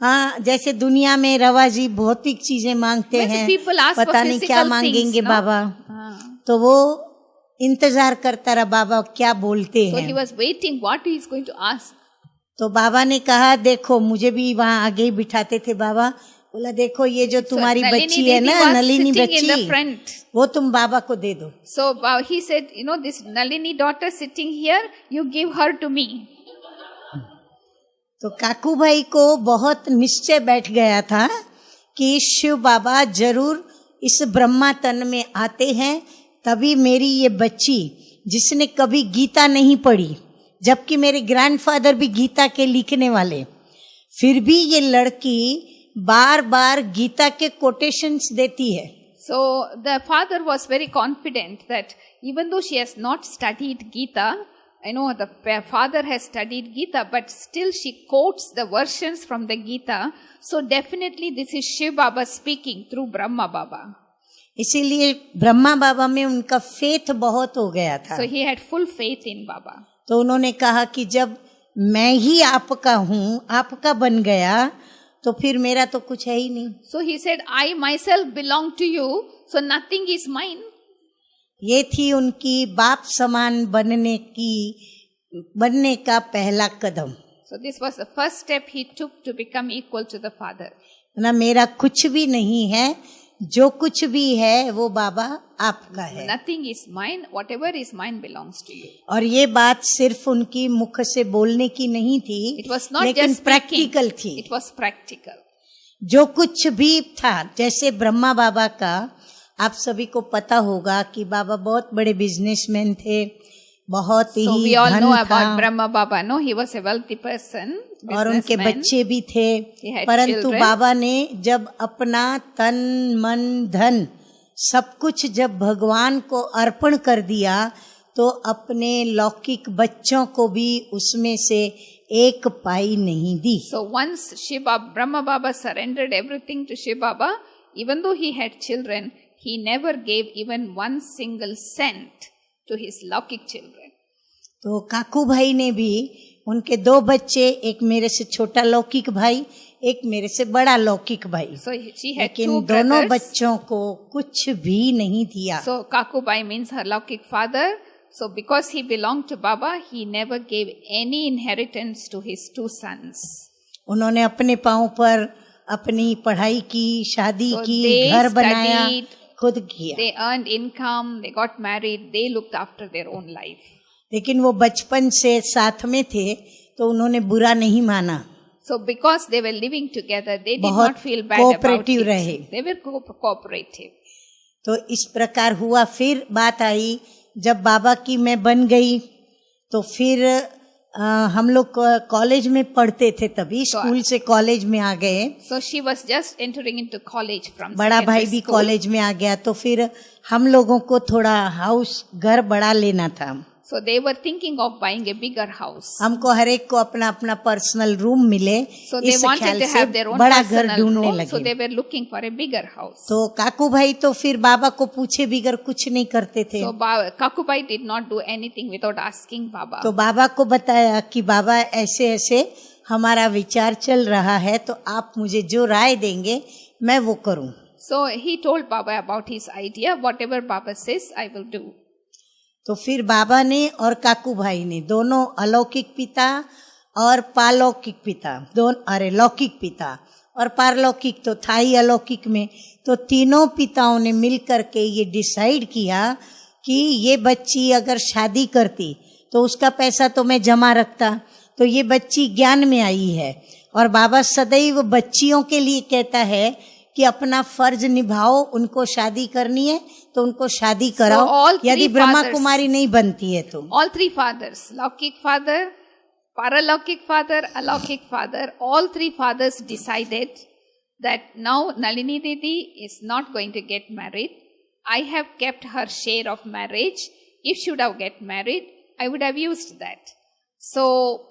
Speaker 1: हाँ जैसे दुनिया में रवाजी भौतिक चीजें मांगते हैं,
Speaker 2: people ask for
Speaker 1: पता नहीं क्या
Speaker 2: physical
Speaker 1: मांगेंगे
Speaker 2: things, no?
Speaker 1: बाबा। तो वो इंतजार करता रहा बाबा क्या बोलते
Speaker 2: So he
Speaker 1: हैं।
Speaker 2: was waiting what he is going to ask.
Speaker 1: तो बाबा ने कहा देखो, मुझे भी वहाँ आगे ही बिठाते थे बाबा, बोला देखो ये जो तुम्हारी बच्ची है ना, नलिनी बच्ची, वो तुम बाबा को दे दो।
Speaker 2: So he said, this Nalini daughter sitting here, you give her to me.
Speaker 1: तो काकू भाई को बहुत निश्चय बैठ गया था कि शिव बाबा जरूर इस ब्रह्मा तन में आते हैं, तभी मेरी ये बच्ची जिसने कभी गीता नहीं पढ़ी, जबकि मेरे ग्रैंडफादर भी गीता के लिखने वाले, फिर भी ये लड़की बार बार गीता के कोटेशंस देती है।
Speaker 2: So the father was very confident that even though she has not studied Gita, the father has studied Gita, but still she quotes the versions from the Gita. So definitely this is Shiv Baba speaking through Brahma Baba.
Speaker 1: इसीलिए ब्रह्मा बाबा में उनका faith बहुत हो गया था।
Speaker 2: So he had full faith in Baba.
Speaker 1: तो उन्होंने कहा कि जब मैं ही आपका हूँ, आपका बन गया, तो फिर मेरा तो कुछ है ही नहीं।
Speaker 2: So he said, I myself belong to you, so nothing is mine.
Speaker 1: ये थी उनकी बाप समान बनने का पहला कदम।
Speaker 2: So this was the first step he took to become equal to the father.
Speaker 1: ना मेरा कुछ भी नहीं है, जो कुछ भी है वो बाबा आपका है।
Speaker 2: Nothing is mine, whatever is mine belongs to you.
Speaker 1: और ये बात सिर्फ उनकी मुख से बोलने की नहीं थी,
Speaker 2: It was not
Speaker 1: लेकिन
Speaker 2: just
Speaker 1: प्रैक्टिकल
Speaker 2: speaking,
Speaker 1: थी।
Speaker 2: it was practical.
Speaker 1: जो कुछ भी था, जैसे ब्रह्मा बाबा का आप सभी को पता होगा कि बाबा बहुत बड़े बिजनेसमैन थे, बहुत
Speaker 2: So
Speaker 1: he
Speaker 2: we all know
Speaker 1: धन
Speaker 2: about
Speaker 1: था,
Speaker 2: Brahma Baba. No, he was a wealthy person,
Speaker 1: और उनके
Speaker 2: businessman.
Speaker 1: बच्चे भी थे,
Speaker 2: He had
Speaker 1: परंतु
Speaker 2: children.
Speaker 1: बाबा ने जब अपना तन मन धन सब कुछ जब भगवान को अर्पण कर दिया, तो अपने लौकिक बच्चों को भी उसमें से एक पाई नहीं दी।
Speaker 2: So once Brahma Baba surrendered everything to Shiv Baba, even though he had children, he never gave even one single cent to his Laukic children.
Speaker 1: तो काकू भाई ने भी उनके दो बच्चे, एक मेरे से छोटा लौकिक भाई, एक मेरे से बड़ा लौकिक भाई,
Speaker 2: So she had
Speaker 1: लेकिन
Speaker 2: two
Speaker 1: दोनों
Speaker 2: brothers.
Speaker 1: बच्चों को कुछ भी नहीं दिया।
Speaker 2: So Kakubai means her Laukic father. So because he belonged to Baba, he never gave any inheritance to his two sons.
Speaker 1: उन्होंने अपने पांव पर अपनी पढ़ाई की, शादी
Speaker 2: So
Speaker 1: की,
Speaker 2: they
Speaker 1: घर बनाया,
Speaker 2: studied,
Speaker 1: खुद किया।
Speaker 2: they earned income, they got married, they looked after their own life.
Speaker 1: लेकिन वो बचपन से साथ में थे, तो उन्होंने बुरा नहीं माना।
Speaker 2: So because they were living together, they did
Speaker 1: बहुत
Speaker 2: not feel bad about
Speaker 1: cooperative
Speaker 2: it.
Speaker 1: रहे।
Speaker 2: They were cooperative.
Speaker 1: तो इस प्रकार हुआ। फिर बात आई जब बाबा की मैं बन गई, तो फिर हम लोग कॉलेज में पढ़ते थे तभी, स्कूल से कॉलेज में आ गए.
Speaker 2: So she was just entering into college from
Speaker 1: बड़ा भाई भी कॉलेज में आ गया, तो फिर हम लोगों को थोड़ा घर बड़ा लेना था.
Speaker 2: So they were thinking of buying a bigger house.
Speaker 1: हमको हर एक को अपना अपना पर्सनल रूम मिले,
Speaker 2: So they wanted to have their own
Speaker 1: बड़ा घर
Speaker 2: personal
Speaker 1: ढूंढने
Speaker 2: room.
Speaker 1: लगे.
Speaker 2: So they were looking for a bigger house.
Speaker 1: तो काकू भाई तो फिर बाबा को पूछे बगैर कुछ नहीं करते थे.
Speaker 2: So Kakubai did not do anything without asking Baba.
Speaker 1: तो बाबा को बताया कि बाबा ऐसे ऐसे हमारा विचार चल रहा है, तो आप मुझे जो राय देंगे मैं वो करूं.
Speaker 2: So he told Baba about his idea. Whatever Baba says, I will do.
Speaker 1: तो फिर बाबा ने और काकू भाई ने दोनों अलौकिक पिता और पालौकिक पिता, लौकिक पिता और पारलौकिक तो था ही अलौकिक में, तो तीनों पिताओं ने मिलकर के ये डिसाइड किया कि ये बच्ची अगर शादी करती तो उसका पैसा तो मैं जमा रखता, तो ये बच्ची ज्ञान में आई है. और बाबा सदैव बच्चियों के लिए कहता है कि अपना फर्ज निभाओ, उनको शादी करनी है तो उनको शादी कराओ, यदि ब्रह्मा कुमारी नहीं बनती है तो.
Speaker 2: All three fathers, Laukik father, Paralaukik father, Alaukik father, all three fathers decided that now Nalini Didi is not going to get married. I have kept her share of marriage. If she would have get married, I would have used that. So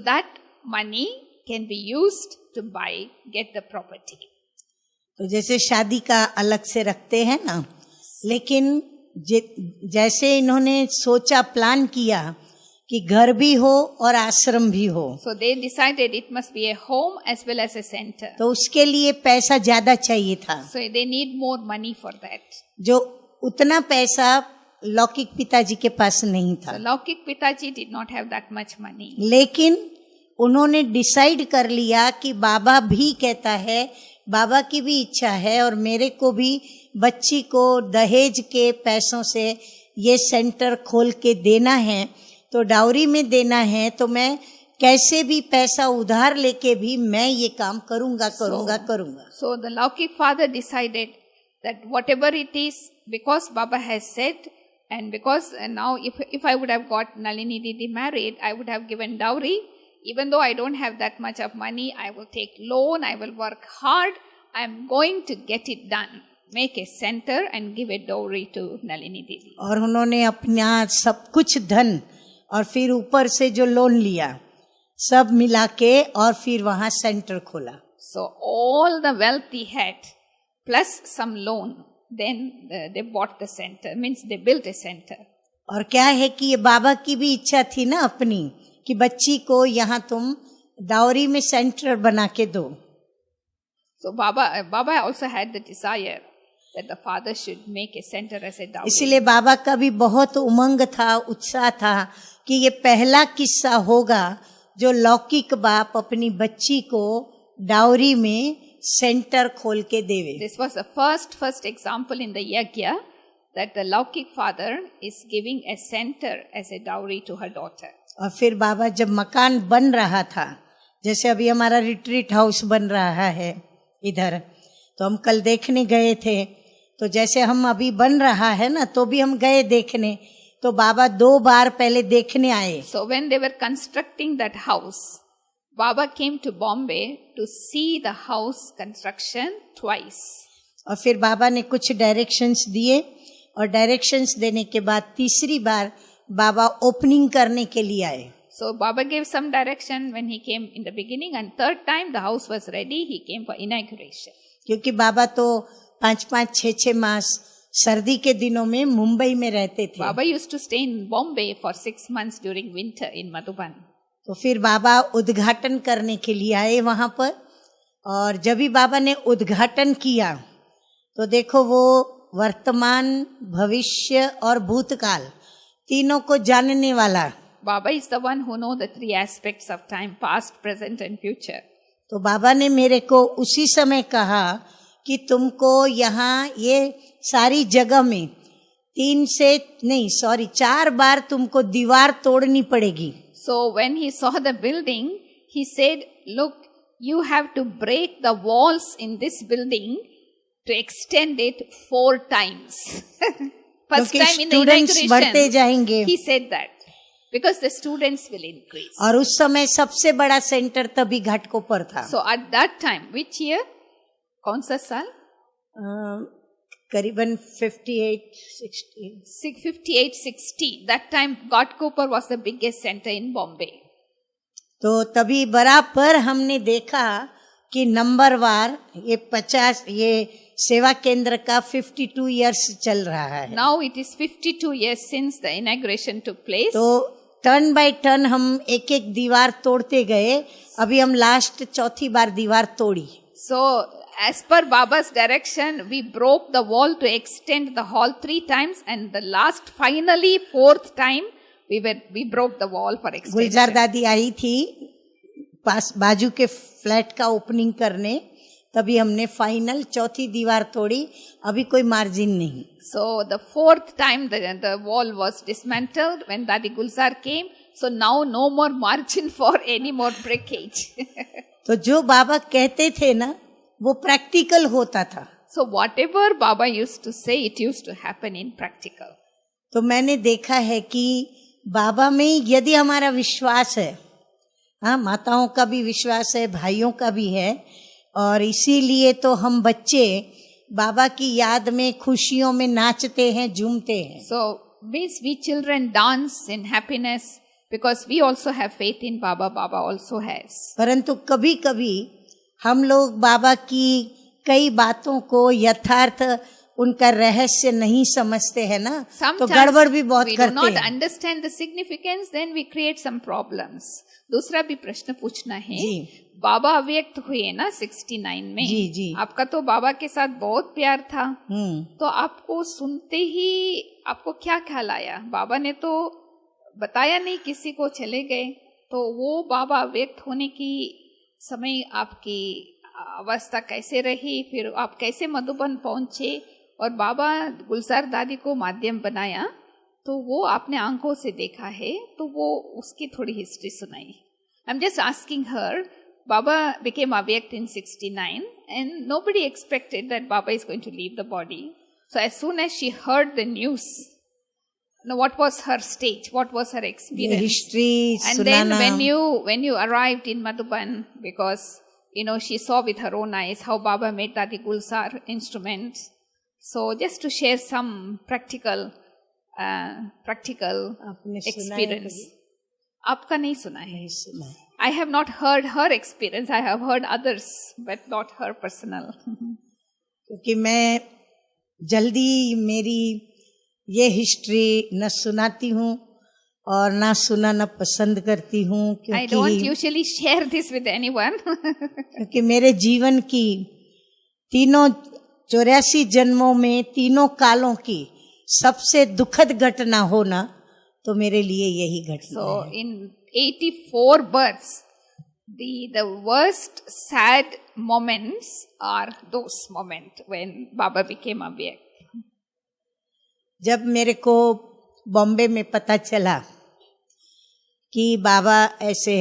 Speaker 2: that money can be used to get the property.
Speaker 1: तो जैसे शादी का अलग से रखते हैं ना, लेकिन जैसे इन्होंने सोचा, प्लान किया कि घर भी हो और आश्रम भी हो.
Speaker 2: So they decided it must be a home as well as a center.
Speaker 1: तो उसके लिए पैसा ज्यादा चाहिए था.
Speaker 2: So they need more money for that.
Speaker 1: जो उतना पैसा लौकिक पिताजी के पास नहीं था.
Speaker 2: So Laukik Pitaji did not have that much money.
Speaker 1: लेकिन उन्होंने डिसाइड कर लिया कि बाबा भी कहता है, बाबा की भी इच्छा है और मेरे को भी बच्ची को दहेज के पैसों से ये सेंटर खोल के देना है, तो डाउरी में देना है, तो मैं कैसे भी पैसा उधार लेके भी मैं ये काम करूंगा.
Speaker 2: So the Laukik father decided that whatever it is, because Baba has said, and because now if I would have got Nalini Didi married, I would have given dowry. Even though I don't have that much of money, I will take loan, I will work hard, I am going to get it done. Make a center and give a dowry to Nalini Didi.
Speaker 1: और उन्होंने अपना सब कुछ धन और फिर ऊपर से जो लोन लिया सब मिला के और फिर वहाँ सेंटर खोला.
Speaker 2: So all the wealth he had plus some loan, then they bought the center, means they built a center.
Speaker 1: और क्या है कि ये बाबा की भी इच्छा थी ना अपनी, कि बच्ची को यहाँ तुम डाउरी में सेंटर बना के दो.
Speaker 2: So Baba also had the desire that the father should make a center as a dowry.
Speaker 1: इसलिए बाबा का भी बहुत उमंग था, उत्साह था कि ये पहला किस्सा होगा जो लौकिक बाप अपनी बच्ची को डाउरी में सेंटर खोल के देवे.
Speaker 2: This was the first example in the yagya that the Laukik father is giving a center as a dowry to her daughter.
Speaker 1: और फिर बाबा जब मकान बन रहा था, जैसे अभी हमारा रिट्रीट हाउस बन रहा है इधर, तो हम कल देखने गए थे, तो जैसे हम अभी बन रहा है ना, तो भी हम गए देखने, तो बाबा 2 बार पहले देखने आए.
Speaker 2: So when they were constructing that house, Baba came to Bombay to see the house construction twice.
Speaker 1: और फिर बाबा ने कुछ डायरेक्शंस दिए और डायरेक्शंस देने के बाद तीसरी बार बाबा ओपनिंग करने के लिए आए.
Speaker 2: So Baba gave some direction when he came in the beginning, and third time the house was ready, he came for inauguration.
Speaker 1: क्योंकि बाबा तो 5-5, 6-6 मास सर्दी के दिनों में मुंबई में रहते थे.
Speaker 2: Baba used to stay in Bombay for 6 months during winter in Madhuban.
Speaker 1: तो फिर बाबा उद्घाटन करने के लिए आए वहां पर, और जब भी बाबा ने उद्घाटन किया तो देखो वो वर्तमान, भविष्य और भूतकाल तीनों को जानने वाला.
Speaker 2: Baba is the one who knows the 3 aspects of time, past, present and future.
Speaker 1: तो बाबा ने मेरे को उसी समय कहा कि तुमको यहाँ ये सारी जगह में 4 बार तुमको दीवार तोड़नी पड़ेगी.
Speaker 2: So when he saw the building, he said, look, you have to break the walls in this building to extend it 4 times. First time in the inauguration, he said that. because the students will increase.
Speaker 1: और उस समय सबसे बड़ा centre तभी घाटकोपर था.
Speaker 2: So at that time, which year? कौन सा साल?
Speaker 1: करीबन 58-60.
Speaker 2: 58-60. That time Ghatkopar was the biggest center in Bombay.
Speaker 1: तो तभी बराबर हमने देखा कि नंबरवार ये सेवा केंद्र का 52 इयर्स चल रहा है.
Speaker 2: Now it is 52 years since the inauguration took place.
Speaker 1: तो टर्न बाय टर्न हम एक एक दीवार तोड़ते गए. अभी हम लास्ट चौथी बार दीवार तोड़ी.
Speaker 2: So as per Baba's direction, we broke the wall to extend the hall 3 times, and the last finally 4th time we broke the wall for extension.
Speaker 1: गुलजार दादी आई थी पास बाजू के फ्लैट का ओपनिंग करने, तभी हमने फाइनल चौथी दीवार तोड़ी. अभी कोई मार्जिन नहीं.
Speaker 2: So the 4th time the wall was dismantled when Dadi Gulzar came. So now no more margin for any more breakage.
Speaker 1: तो जो बाबा कहते थे ना वो प्रैक्टिकल होता था.
Speaker 2: So whatever Baba used to say, it used to happen in practical.
Speaker 1: तो मैंने देखा है कि बाबा में यदि हमारा विश्वास है, हाँ, माताओं का भी विश्वास है, भाइयों का भी है, और इसीलिए तो हम बच्चे बाबा की याद में खुशियों में नाचते हैं, झूमते हैं.
Speaker 2: So means we children dance in happiness because we also have faith in Baba. Baba also has.
Speaker 1: परंतु कभी कभी हम लोग बाबा की कई बातों को यथार्थ उनका रहस्य नहीं समझते हैं ना, तो गड़बड़ भी बहुत करते हैं.
Speaker 2: Sometimes we do not understand the significance, then we create some problems. दूसरा भी प्रश्न पूछना है. बाबा अव्यक्त हुए ना 69 में.
Speaker 1: जी जी.
Speaker 2: आपका तो बाबा के साथ बहुत प्यार था. तो आपको सुनते ही आपको क्या ख्याल आया? बाबा ने तो बताया नहीं, किसी को चले गए. तो वो बाबा अव्यक्त होने की समय आपकी अवस्था कैसे रही? फिर आप कैसे मधुबन पहुंचे और बाबा गुलजार दादी को माध्यम बनाया? तो वो आपने आंखों से देखा है, तो वो उसकी थोड़ी हिस्ट्री सुनाई. आई am just asking her. Baba became avyakt in 69 and nobody expected that Baba is going to leave the body. So as soon as she heard the news, now what was her stage? What was her experience?
Speaker 1: History,
Speaker 2: and
Speaker 1: Sunana.
Speaker 2: Then when you arrived in Madhuban, because she saw with her own eyes how Baba made Dadi Gulzar instrument. So just to share some practical experience. आपका नहीं सुना है?
Speaker 1: नहीं सुना है.
Speaker 2: I have not heard her experience. I have heard others, but not her personal.
Speaker 1: क्योंकि मैं जल्दी मेरी ये हिस्ट्री न सुनाती हूँ और ना सुनाना पसंद करती हूँ,
Speaker 2: I don't usually share this with anyone.
Speaker 1: क्योंकि मेरे जीवन की 84 जन्मों में 3 कालों की सबसे दुखद घटना होना तो मेरे लिए यही घटना है.
Speaker 2: So in 84 births, the worst sad moments are those moments when Baba became avyakt.
Speaker 1: जब मेरे को बॉम्बे में पता चला कि बाबा ऐसे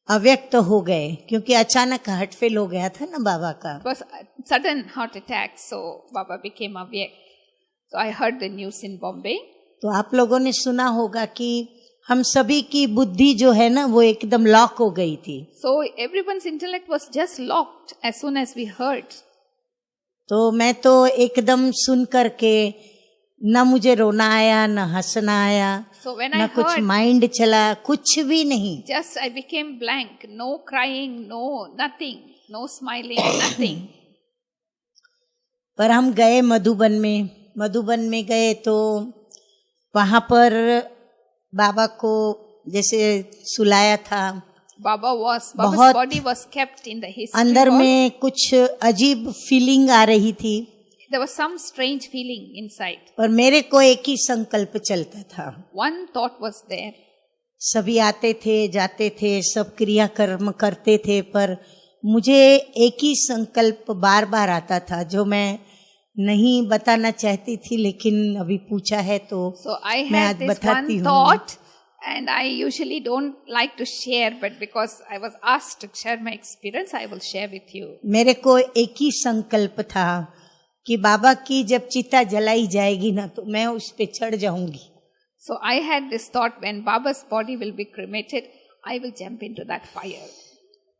Speaker 1: अव्यक्त हो गए, क्योंकि अचानक हार्ट फेल हो गया था ना बाबा का.
Speaker 2: It was a sudden heart attack, so Baba became avyakt. So I heard the news in Bombay.
Speaker 1: तो आप लोगों ने सुना होगा कि हम सभी की बुद्धि जो है ना वो एकदम लॉक हो गई थी.
Speaker 2: So everyone's intellect was just locked as soon as we heard.
Speaker 1: तो मैं तो एकदम सुन करके ना मुझे रोना आया, ना हंसना आया,
Speaker 2: so when
Speaker 1: ना
Speaker 2: I
Speaker 1: कुछ
Speaker 2: heard,
Speaker 1: माइंड चला, कुछ भी नहीं.
Speaker 2: just I became blank. No crying, no nothing, no smiling, nothing.
Speaker 1: पर हम गए मधुबन में गए तो वहां पर बाबा को जैसे सुलाया था.
Speaker 2: Baba's body was kept in the history
Speaker 1: अंदर
Speaker 2: hall.
Speaker 1: में कुछ अजीब फीलिंग आ रही थी.
Speaker 2: There was some strange feeling inside.
Speaker 1: पर मेरे को एक ही संकल्प चलता था.
Speaker 2: One thought was there.
Speaker 1: सभी आते थे, जाते थे, सब क्रिया कर्म करते थे, पर मुझे एक ही संकल्प बार बार आता था जो मैं नहीं बताना चाहती थी, लेकिन अभी पूछा है तो
Speaker 2: So I
Speaker 1: मैं
Speaker 2: had
Speaker 1: आज
Speaker 2: this
Speaker 1: बताती
Speaker 2: one
Speaker 1: हूँ.
Speaker 2: thought, and I usually don't like to share, but because I was asked to share my experience, I will share with you.
Speaker 1: मेरे को एक ही संकल्प था कि बाबा की जब चिता जलाई जाएगी ना तो मैं उस पे चढ़ जाऊंगी.
Speaker 2: So I had this thought, when Baba's body will be cremated, I will jump into that fire.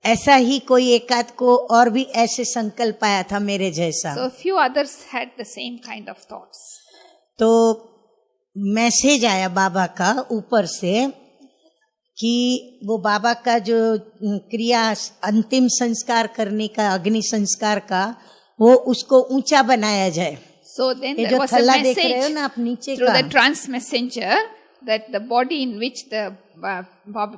Speaker 1: ऐसा ही कोई एकाध को और भी ऐसे संकल्प आया था मेरे जैसा.
Speaker 2: So a few others had the same kind of thoughts.
Speaker 1: तो मैसेज आया बाबा का ऊपर से कि वो बाबा का जो क्रिया अंतिम संस्कार करने का, अग्नि संस्कार का, वो उसको ऊंचा बनाया जाए.
Speaker 2: So then
Speaker 1: ये
Speaker 2: there
Speaker 1: जो
Speaker 2: was a
Speaker 1: थल्ला देख रहे हो
Speaker 2: message
Speaker 1: ना आप नीचे
Speaker 2: through
Speaker 1: का,
Speaker 2: the trans messenger that the body in which the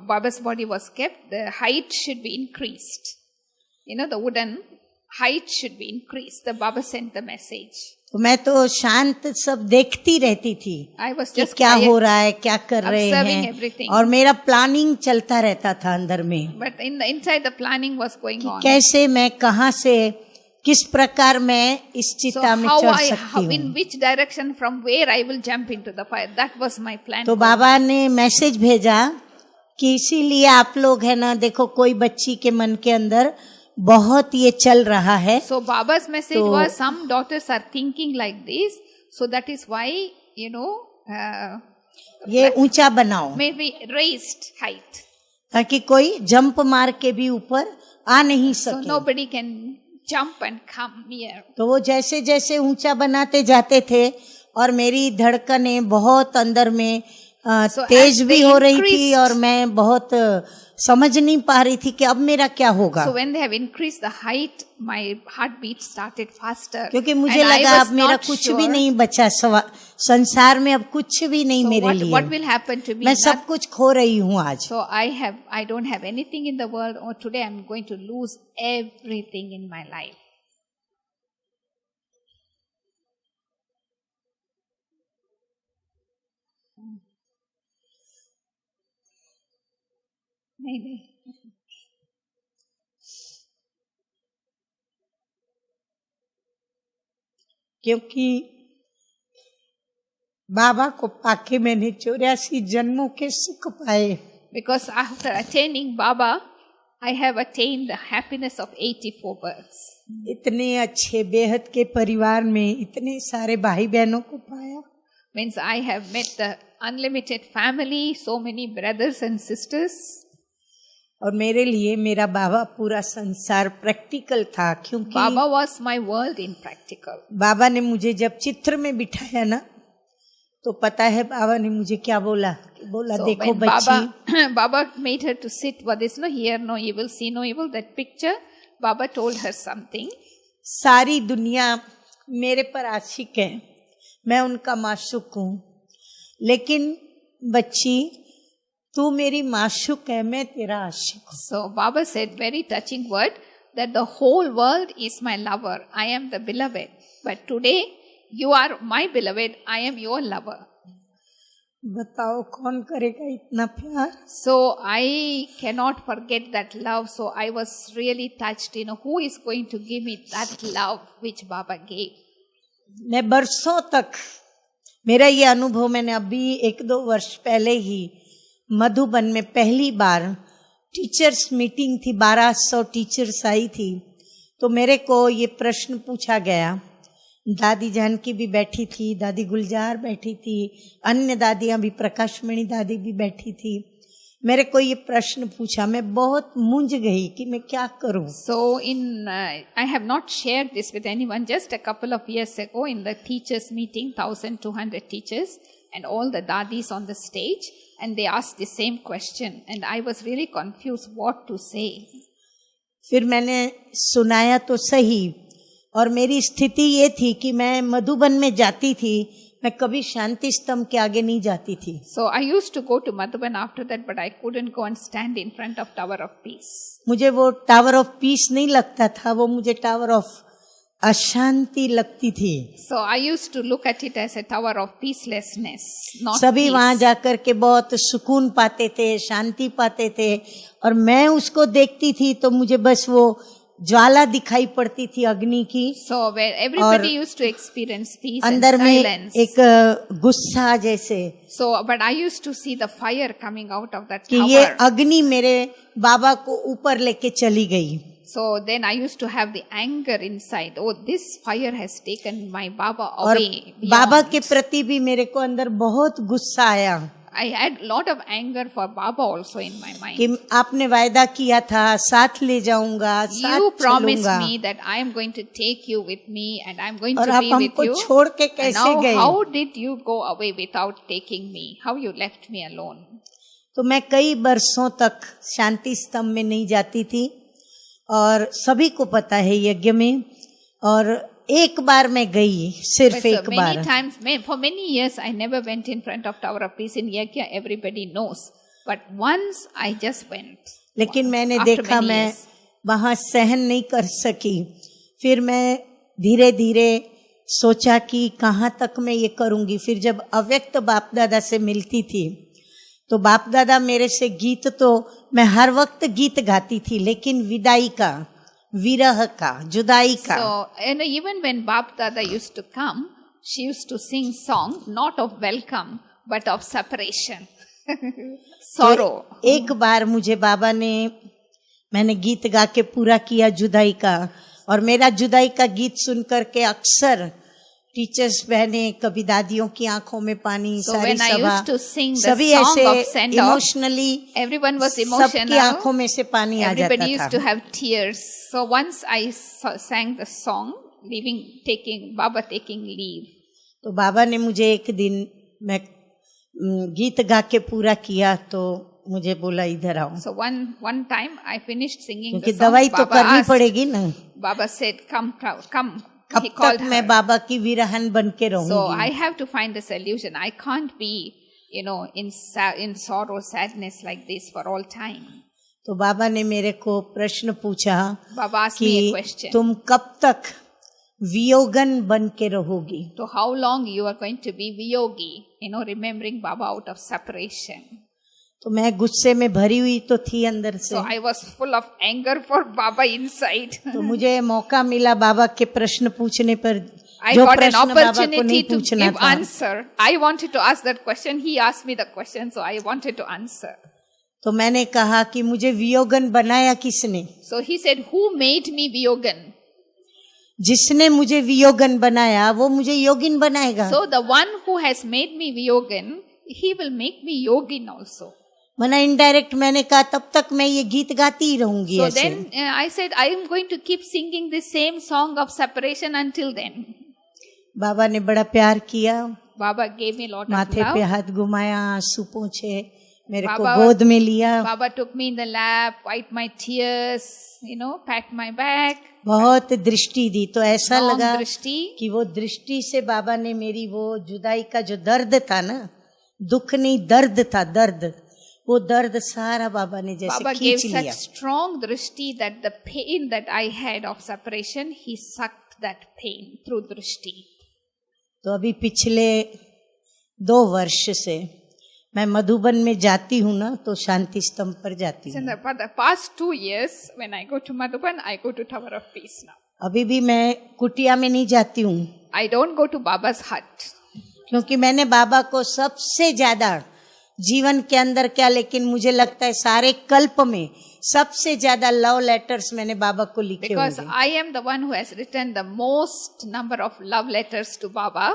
Speaker 2: Baba's body was kept, the height should be increased. You know, the wooden height should be increased. The Baba sent the message.
Speaker 1: तो मैं तो शांत सब देखती रहती थी
Speaker 2: I was
Speaker 1: कि
Speaker 2: just
Speaker 1: क्या
Speaker 2: quiet,
Speaker 1: हो रहा है, क्या कर रहे
Speaker 2: observing
Speaker 1: हैं,
Speaker 2: everything.
Speaker 1: और मेरा प्लानिंग चलता रहता था अंदर में
Speaker 2: But inside the planning was going
Speaker 1: कि
Speaker 2: on.
Speaker 1: कैसे मैं, कहाँ से, किस प्रकार मैं इस
Speaker 2: So
Speaker 1: चिता में
Speaker 2: how
Speaker 1: चढ़ सकती
Speaker 2: in
Speaker 1: हूँ.
Speaker 2: which direction, from where I will jump into the fire. That was my plan.
Speaker 1: तो बाबा ने मैसेज भेजा कि इसीलिए आप लोग है ना, देखो कोई बच्ची के मन के अंदर बहुत ये चल रहा है.
Speaker 2: So Baba's message
Speaker 1: So-
Speaker 2: was, some daughters are thinking like this. So that is why, you know,
Speaker 1: ये ऊंचा बनाओ
Speaker 2: maybe raised height.
Speaker 1: ताकि कोई जंप मार के भी ऊपर आ नहीं
Speaker 2: So
Speaker 1: सके.
Speaker 2: nobody can jump and come near.
Speaker 1: तो वो जैसे जैसे ऊंचा बनाते जाते थे और मेरी धड़कनें बहुत अंदर में
Speaker 2: So
Speaker 1: तेज
Speaker 2: as
Speaker 1: भी
Speaker 2: they
Speaker 1: हो रही थी
Speaker 2: increased-
Speaker 1: और मैं बहुत समझ नहीं पा रही थी कि अब मेरा क्या होगा.
Speaker 2: So when they have increased the height, my heartbeat started faster.
Speaker 1: क्योंकि मुझे
Speaker 2: And I
Speaker 1: लगा
Speaker 2: was
Speaker 1: अब मेरा
Speaker 2: not
Speaker 1: कुछ
Speaker 2: sure.
Speaker 1: भी नहीं बचा, संसार में अब कुछ भी नहीं
Speaker 2: So
Speaker 1: मेरे
Speaker 2: what
Speaker 1: लिए.
Speaker 2: will happen to me?
Speaker 1: मैं सब कुछ खो रही हूँ आज.
Speaker 2: So I don't have anything in the world, or today I'm going to lose everything in my life. नहीं.
Speaker 1: क्योंकि बाबा को पाके मैंने 84 जन्मों के सुख पाए.
Speaker 2: Because after attaining Baba, I have attained the happiness of 84 births.
Speaker 1: इतने अच्छे बेहद के परिवार में इतने सारे भाई बहनों को पाया.
Speaker 2: Means I have met the unlimited family, so many brothers and sisters.
Speaker 1: और मेरे लिए मेरा बाबा पूरा संसार प्रैक्टिकल था. क्योंकि
Speaker 2: Baba was my world in practical.
Speaker 1: बाबा ने मुझे जब चित्र में बिठाया ना, तो पता है बाबा ने मुझे क्या बोला. बोला
Speaker 2: So
Speaker 1: देखो
Speaker 2: when
Speaker 1: बच्ची,
Speaker 2: Baba made her to sit, but there's no hear no evil, see no evil, that picture, Baba told her something.
Speaker 1: सारी दुनिया मेरे पर आशिक है, मैं उनका माशूक हूँ, लेकिन बच्ची तू मेरी माशूक है, मैं तेरा आशिक हूँ.
Speaker 2: So Baba said very touching word that the whole world is my lover. I am the beloved. But today you are my beloved. I am your lover.
Speaker 1: बताओ कौन करेगा इतना प्यार.
Speaker 2: So I cannot forget that love. So I was really touched. You know, who is going to give me that love which Baba gave?
Speaker 1: मैं बरसों तक, मेरा ये अनुभव मैंने अभी 1-2 वर्ष पहले ही मधुबन में पहली बार टीचर्स मीटिंग थी, 1200 टीचर्स आई थी. तो मेरे को ये प्रश्न पूछा गया. दादी जानकी भी बैठी थी, दादी गुलजार बैठी थी, अन्य दादियां भी, प्रकाशमणि दादी भी बैठी थी. मेरे को ये प्रश्न पूछा, मैं बहुत मूंझ गई कि मैं क्या करूं.
Speaker 2: So I have not shared this with anyone. Just a couple of years ago in the teachers meeting, 1200 teachers and all the dadis on the stage, and they asked the same question and I was really confused what to say.
Speaker 1: फिर मैंने सुनाया तो सही, और मेरी स्थिति ये थी कि मैं मधुबन में जाती थी, मैं कभी शांति स्तंभ के आगे नहीं जाती थी.
Speaker 2: So I used to go to Madhuban after that, but I couldn't go and stand in front of Tower of Peace.
Speaker 1: मुझे वो टावर ऑफ पीस नहीं लगता था, वो मुझे टावर ऑफ अशांति लगती थी.
Speaker 2: So I used to look at it as a tower of peacelessness, not
Speaker 1: सभी
Speaker 2: peace.
Speaker 1: वहां जाकर के बहुत सुकून पाते थे, शांति पाते थे, और मैं उसको देखती थी तो मुझे बस वो ज्वाला दिखाई पड़ती थी अग्नि की.
Speaker 2: So where everybody used to experience peace and
Speaker 1: अंदर में
Speaker 2: silence.
Speaker 1: एक गुस्सा जैसे
Speaker 2: So, but I used to see the fire coming out of that
Speaker 1: कि ये
Speaker 2: tower.
Speaker 1: अग्नि मेरे बाबा को ऊपर लेके चली गई.
Speaker 2: So then I used to have the anger inside. Oh, this fire has taken my Baba
Speaker 1: और
Speaker 2: away.
Speaker 1: बाबा
Speaker 2: beyond.
Speaker 1: के प्रति भी मेरे को अंदर बहुत गुस्सा आया
Speaker 2: I had a lot of anger for Baba also in my mind.
Speaker 1: कि आपने वायदा किया था साथ ले जाऊंगा, साथ
Speaker 2: You promised
Speaker 1: चलूंगा,
Speaker 2: me that I am going to take you with me and I am going
Speaker 1: और
Speaker 2: to
Speaker 1: आप
Speaker 2: be with
Speaker 1: हमको
Speaker 2: you.
Speaker 1: छोड़ के
Speaker 2: And
Speaker 1: कैसे
Speaker 2: now
Speaker 1: गए?
Speaker 2: how did you go away without taking me? How you left me alone?
Speaker 1: तो मैं कई वर्षों तक शांति स्तंभ में नहीं जाती थी और सभी को पता है यज्ञ में, और एक बार मैं गई, सिर्फ
Speaker 2: But so
Speaker 1: एक
Speaker 2: many
Speaker 1: bar.
Speaker 2: times, for many years, I never went in front of Tower of Peace in Yagya. Everybody knows. But once I just went.
Speaker 1: लेकिन मैंने
Speaker 2: after
Speaker 1: देखा
Speaker 2: many
Speaker 1: मैं
Speaker 2: years.
Speaker 1: वहां सहन नहीं कर सकी। फिर मैं धीरे धीरे सोचा कि कहाँ तक मैं ये करूंगी। फिर जब अव्यक्त बाप दादा से मिलती थी तो बाप दादा मेरे से गीत, तो मैं हर वक्त गीत गाती थी, लेकिन विदाई का, विरह का, जुदाई का।
Speaker 2: So, even when Bap Dada used to come, she used to sing song not of welcome but of separation, sorrow.
Speaker 1: तो एक बार मुझे बाबा ने, मैंने गीत गा के पूरा किया जुदाई का, और मेरा जुदाई का गीत सुन करके अक्सर टीचर्स बहने, कभी दादियों की आंखों में पानी,
Speaker 2: So
Speaker 1: सारी
Speaker 2: when I
Speaker 1: सभा,
Speaker 2: used to sing the
Speaker 1: सभी
Speaker 2: song
Speaker 1: ऐसे
Speaker 2: of send off,
Speaker 1: emotionally,
Speaker 2: everyone was
Speaker 1: सबकी
Speaker 2: emotional.
Speaker 1: आंखों में से पानी आ
Speaker 2: Everybody
Speaker 1: जाता
Speaker 2: used to
Speaker 1: था।
Speaker 2: have tears. So once I sang the song, Baba taking leave.
Speaker 1: तो बाबा ने मुझे एक दिन, मैं गीत गा के पूरा किया तो मुझे बोला इधर आओ,
Speaker 2: So one time I finished singing
Speaker 1: क्योंकि
Speaker 2: the song.
Speaker 1: दवाई तो
Speaker 2: Baba
Speaker 1: करनी
Speaker 2: asked,
Speaker 1: पड़ेगी ना।
Speaker 2: Baba said, come.
Speaker 1: कब
Speaker 2: He called
Speaker 1: तक मैं
Speaker 2: her.
Speaker 1: बाबा की विरहन बन के
Speaker 2: So
Speaker 1: रहूंगी?
Speaker 2: I have to find a solution. I can't be, in sorrow, sadness like this for all time.
Speaker 1: तो बाबा ने मेरे को प्रश्न पूछा
Speaker 2: Baba asked me a
Speaker 1: कि
Speaker 2: question.
Speaker 1: तुम कब तक वियोगन बन के रहोगी?
Speaker 2: So how long you are going to be viyogi, remembering Baba out of separation.
Speaker 1: तो मैं गुस्से में भरी हुई तो थी अंदर से।
Speaker 2: So I was full of anger for Baba inside.
Speaker 1: तो मुझे मौका मिला बाबा के प्रश्न पूछने पर,
Speaker 2: I
Speaker 1: जो
Speaker 2: got an
Speaker 1: प्रश्न बाबा को
Speaker 2: opportunity
Speaker 1: नहीं
Speaker 2: to
Speaker 1: पूछना
Speaker 2: give
Speaker 1: था।
Speaker 2: answer. I wanted to ask that question. He asked me the question, so I wanted to answer.
Speaker 1: तो मैंने कहा कि मुझे वियोगन बनाया किसने?
Speaker 2: So he said, who made me viyogan?
Speaker 1: जिसने मुझे वियोगन बनाया वो मुझे योगिन बनाएगा।
Speaker 2: So the one who has made me viyogan, he will make me yogin also.
Speaker 1: मना इनडायरेक्ट मैंने कहा तब तक मैं ये गीत गाती ही रहूंगी
Speaker 2: So
Speaker 1: ऐसे।
Speaker 2: then I said, I am going to keep singing the same song of separation until then.
Speaker 1: बाबा ने बड़ा प्यार किया,
Speaker 2: Baba gave me a lot of
Speaker 1: माथे पे
Speaker 2: love.
Speaker 1: हाथ घुमाया, आंसू पोंछे, मेरे को
Speaker 2: बाबा-
Speaker 1: गोद में लिया,
Speaker 2: Baba took me in the lap, wiped my tears, pat my back.
Speaker 1: बहुत दृष्टि दी। तो ऐसा
Speaker 2: Long
Speaker 1: लगा
Speaker 2: drishti.
Speaker 1: कि वो दृष्टि से बाबा ने मेरी वो जुदाई का जो दर्द था ना, दुख नहीं दर्द था, दर्द, वो दर्द सारा बाबा ने जैसे
Speaker 2: Baba gave
Speaker 1: खींच
Speaker 2: such
Speaker 1: लिया।
Speaker 2: strong drishti that the pain that I had of separation, he sucked that pain through drishti.
Speaker 1: तो अभी पिछले 2 वर्ष से मैं मधुबन में जाती हूँ ना, तो शांति स्तंभ पर जाती
Speaker 2: So
Speaker 1: हूँ।
Speaker 2: for the past 2 years, when I go to Madhuban, I go to Tower of Peace now.
Speaker 1: अभी भी मैं कुटिया में नहीं जाती हूँ,
Speaker 2: I don't go to Baba's hut.
Speaker 1: क्योंकि मैंने बाबा को सबसे ज्यादा जीवन के अंदर क्या, लेकिन मुझे लगता है सारे कल्प में सबसे ज्यादा लव लेटर्स मैंने बाबा को लिखे
Speaker 2: Because
Speaker 1: होंगे।
Speaker 2: I am the one who has written the most number of love letters to Baba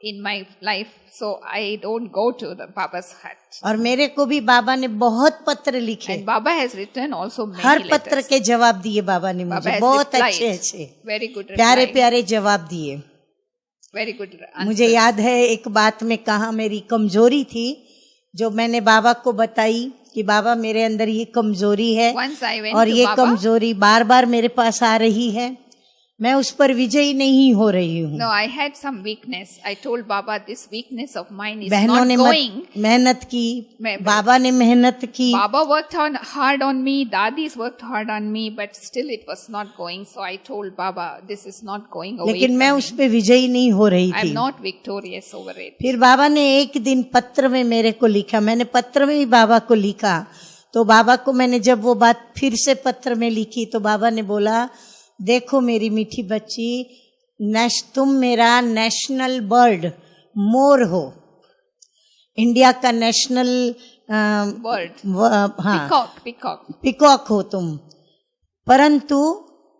Speaker 2: in my life. So I don't go to the Baba's hut.
Speaker 1: और मेरे को भी बाबा ने बहुत पत्र लिखे,
Speaker 2: And Baba has written also
Speaker 1: her
Speaker 2: many
Speaker 1: पत्र
Speaker 2: letters.
Speaker 1: के जवाब दिए बाबा ने
Speaker 2: Baba
Speaker 1: मुझे,
Speaker 2: has
Speaker 1: बहुत
Speaker 2: replied.
Speaker 1: अच्छे अच्छे
Speaker 2: Very good
Speaker 1: प्यारे
Speaker 2: reply.
Speaker 1: प्यारे जवाब दिए।
Speaker 2: Very good
Speaker 1: मुझे
Speaker 2: answers.
Speaker 1: याद है एक बात में कहा, मेरी कमजोरी थी जो मैंने बाबा को बताई कि बाबा मेरे अंदर ये कमजोरी है,
Speaker 2: Once I went
Speaker 1: और
Speaker 2: to
Speaker 1: ये
Speaker 2: Baba.
Speaker 1: कमजोरी बार बार मेरे पास आ रही है, मैं उस पर विजयी नहीं हो रही हूँ।
Speaker 2: No, I had some weakness. I told Baba, this weakness of mine is
Speaker 1: बहनों
Speaker 2: not
Speaker 1: ने
Speaker 2: going.
Speaker 1: मेहनत की, बाबा ने मेहनत की,
Speaker 2: Baba worked hard on me, Dadis worked hard on me, but still it was not going. So I told Baba, this is not going away.
Speaker 1: लेकिन
Speaker 2: from
Speaker 1: मैं
Speaker 2: me.
Speaker 1: उस पे विजयी नहीं हो रही
Speaker 2: I'm
Speaker 1: थी।
Speaker 2: not victorious over it.
Speaker 1: फिर बाबा ने एक दिन पत्र में मेरे को लिखा, मैंने पत्र में ही बाबा को लिखा, तो बाबा को मैंने जब वो बात फिर से पत्र में लिखी तो बाबा ने बोला, देखो मेरी मीठी बच्ची, तुम मेरा नेशनल बर्ड मोर हो, इंडिया का नेशनल
Speaker 2: Bird.
Speaker 1: हाँ
Speaker 2: Peacock.
Speaker 1: पिकॉक हो तुम, परंतु